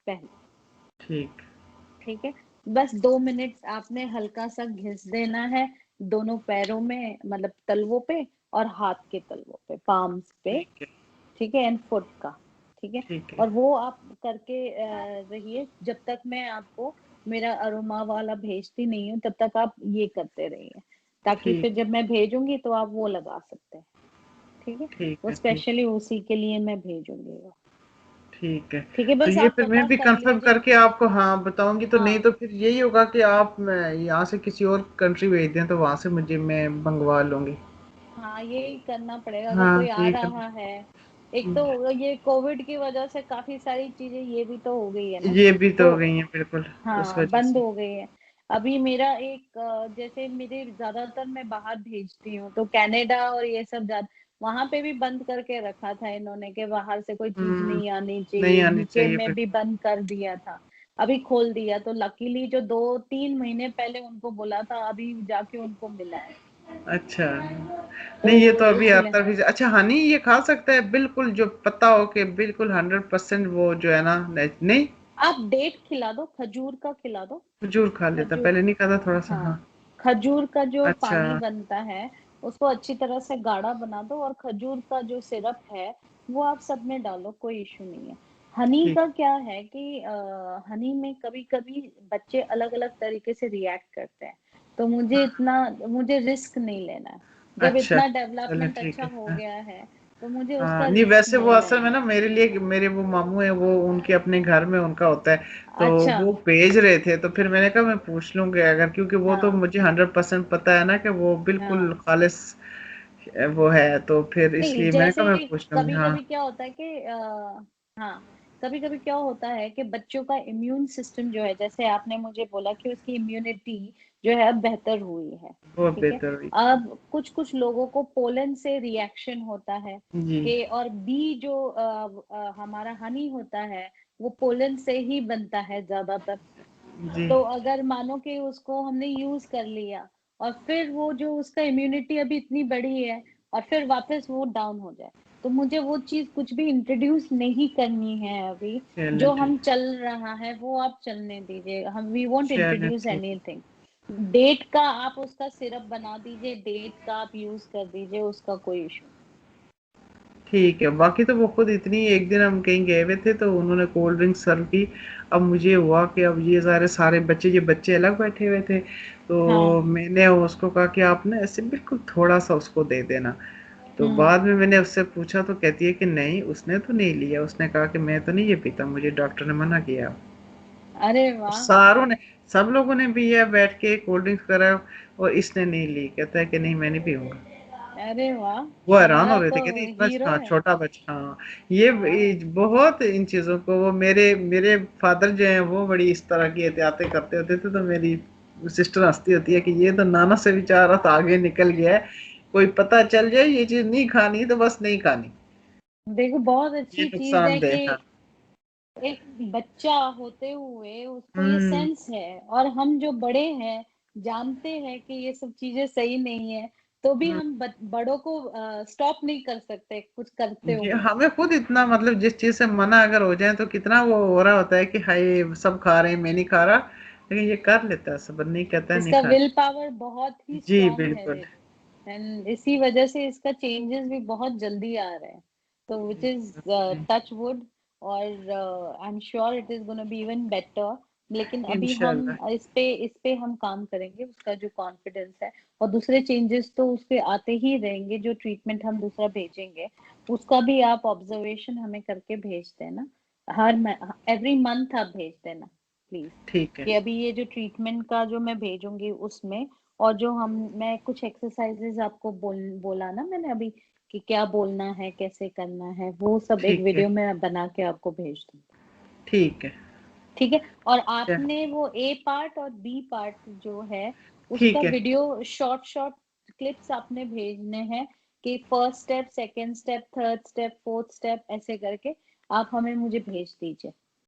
पहले, ठीक। ठीक है। बस 2 मिनट आपने हल्का सा घिस देना है, दोनों पैरों में, मतलब तलवों पे और हाथ के तलवों पे, पाम्स पे, ठीक है। ठीक है, एंड फुट का, ठीक है। ठीक है। और वो आप करके रहिए जब तक मैं आपको मेरा अरोमा वाला भेजती नहीं हूँ, तब तक आप ये करते रहिए, ताकि ठीक। फिर जब मैं भेजूंगी तो आप वो लगा सकते हैं, ठीक है। ठीक वो है। ठीक। स्पेशली उसी के लिए मैं भेजूंगी वो, ठीक है। ठीक है। तो बस ये आप फिर मैं पता भी कर कंफर्म लीजिए। करके आपको हाँ बताऊंगी, तो नहीं हाँ, तो फिर यही होगा कि आप यहाँ से किसी और कंट्री भेज दें तो वहां से मुझे मैं मंगवा लूंगी। हाँ, यही करना पड़ेगा अगर हाँ कोई आ ठीक रहा है। एक तो ये कोविड की वजह से काफी सारी चीजें ये भी तो हो गई है है, ना, ये भी तो तो हो गई है बिल्कुल। उस हाँ, वजह बंद से। हो गई है। अभी मेरा एक जैसे मेरे ज्यादातर मैं बाहर भेजती हूँ, तो कनाडा और ये सब ज्यादा, वहां पे भी बंद करके रखा था इन्होंने कि बाहर से कोई चीज हम्म। नहीं आनी नहीं चाहिए, आनी यूके चाहिए में भी बिल्कुल। बंद कर दिया था। अभी खोल दिया, तो लकीली जो 2-3 महीने पहले उनको बोला था, अभी जाके उनको मिला है, अच्छा। तो नहीं ये तो अभी इसलिए। आता भी। अच्छा हनी ये खा सकता है बिल्कुल, जो पता हो कि बिल्कुल 100% वो जो है ना नहीं? आप डेट खिला दो, खजूर का खिला दो। खजूर खा लेता, खजूर, पहले नहीं खाता थोड़ा सा, हाँ। हाँ, खजूर का जो अच्छा पानी बनता है उसको अच्छी तरह से गाढ़ा बना दो, और खजूर का जो सिरप है वो आप सब में डालो, कोई इशू नहीं है। हनी ठीक। का क्या है कि हनी में कभी कभी बच्चे अलग अलग तरीके से रिएक्ट करते हैं, तो मुझे रिस्क नहीं लेना है। जब अच्छा इतना चलो डेवलपमेंट ठीक अच्छा है, हो हाँ। गया है, तो मुझे उसका हाँ नहीं, रिस्क वैसे वो नहीं असल लेना में ना है। मेरे लिए, मेरे वो मामू है, वो उनके अपने घर में उनका होता है, तो अच्छा। वो भेज रहे थे, तो फिर मैंने कहा मैं पूछ लूंगी अगर, क्योंकि वो तो हाँ मुझे 100% पता है ना कि वो बिल्कुल हाँ। खालिस वो है, तो फिर नहीं इसलिए मैंने कहा जैसे मैं पूछ लूंगी। कभी हाँ कभी क्या होता है कि हाँ, कभी कभी क्या होता है कि बच्चों का इम्यून सिस्टम जो है, जैसे आपने मुझे बोला कि उसकी इम्यूनिटी जो है अब बेहतर हुई है। वो ठीक है। बेहतर हुई। अब कुछ कुछ लोगों को पोलन से रिएक्शन होता है जी कि, और बी जो हमारा हनी होता है वो पोलन से ही बनता है ज्यादातर। जी। तो अगर मानो कि उसको हमने यूज कर लिया और फिर वो जो उसका इम्यूनिटी अभी इतनी बड़ी है और फिर वापस वो डाउन हो जाए, तो मुझे वो चीज कुछ भी इंट्रोड्यूस नहीं करनी है अभी। चलो जो ठीक। हम चल रहा है वो आप चलने दीजिए, हम वी वोंट चलो इंट्रोड्यूस ठीक। एनीथिंग। डेट का आप उसका सिरप बना दीजिए, डेट का आप यूज कर दीजिए, उसका कोई इशू नहीं। ठीक है, बाकी तो वो खुद इतनी, एक दिन हम कहीं गए हुए थे तो उन्होंने कोल्ड ड्रिंक सर्व की। अब मुझे हुआ कि अब ये सारे सारे बच्चे, ये बच्चे अलग बैठे हुए थे, तो हाँ। मैंने उसको कहा कि आप ना ऐसे बिल्कुल थोड़ा सा उसको दे देना। तो हम्म। बाद में मैंने उससे पूछा तो कहती है कि नहीं, उसने तो नहीं लिया, उसने कहा कि मैं तो नहीं ये पीता, मुझे डॉक्टर ने मना किया। अरे और वाह। सारों ने, सब लोगों ने पिया बैठ के कोल्ड ड्रिंक्स करा, और इसने नहीं ली, कहता है कि नहीं मैं नहीं पीऊंगा। अरे वाह। वो हैरान हो हमारा रहे थे, तो कहते इतना, हीरो हाँ है। छोटा बच्चा, हाँ। हाँ। ये बहुत इन चीजों को, वो मेरे मेरे फादर जो हैं वो बड़ी इस तरह की एहतियातें करते होते थे, तो मेरी सिस्टर हंसती होती है कि ये तो नाना से बेचारा तो आगे निकल गया है, कोई पता चल जाए ये चीज नहीं खानी तो बस नहीं खानी, देखो बहुत ये अच्छी चीज है नुकसानदेह कि है। एक बच्चा होते हुए उसको ये हम्म। सेंस है, और हम जो बड़े हैं जानते हैं कि ये सब चीजें सही नहीं है, तो भी हम्म। हम बड़ों को स्टॉप नहीं कर सकते कुछ करते जी, हुए। हमें खुद इतना, मतलब जिस चीज से मना अगर हो जाए तो कितना वो हो रहा होता है कि हाय सब खा रहे हैं मैं नहीं खा रहा, लेकिन ये कर लेता है, सब नहीं कहता है नहीं इसका खा। विल पावर बहुत ही जी स्ट्रांग है, बिल्कुल। एंड इसी वजह से इसका चेंजेस भी बहुत जल्दी आ रहे हैं। तो विच इज टच वुड, और I am sure it is gonna be even better. लेकिन अभी हम इंशाल्लाह। इस पे हम काम करेंगे, उसका जो कॉन्फिडेंस है। और दूसरे चेंजेस तो उसके आते ही रहेंगे, जो ट्रीटमेंट हम दूसरा भेजेंगे उसका भी आप ऑब्जर्वेशन हमें करके भेज देना। हर एवरी मंथ आप भेज देना प्लीज। ठीक है। कि अभी ये जो ट्रीटमेंट का जो मैं भेजूंगी उसमें, और जो हम मैं कुछ एक्सरसाइजेज आपको बोला ना मैंने अभी, कि क्या बोलना है कैसे करना है, वो सब एक ठीक है। वीडियो में बना के आपको भेज दूँ। ठीक है। ठीक है। और क्या? आपने वो ए पार्ट और बी पार्ट जो है उसका ठीक है। वीडियो शॉर्ट शॉर्ट क्लिप्स आपने भेजने हैं, कि first step, second step, third step, fourth step, ऐसे करके आप हमें मुझे भेज दीजिए।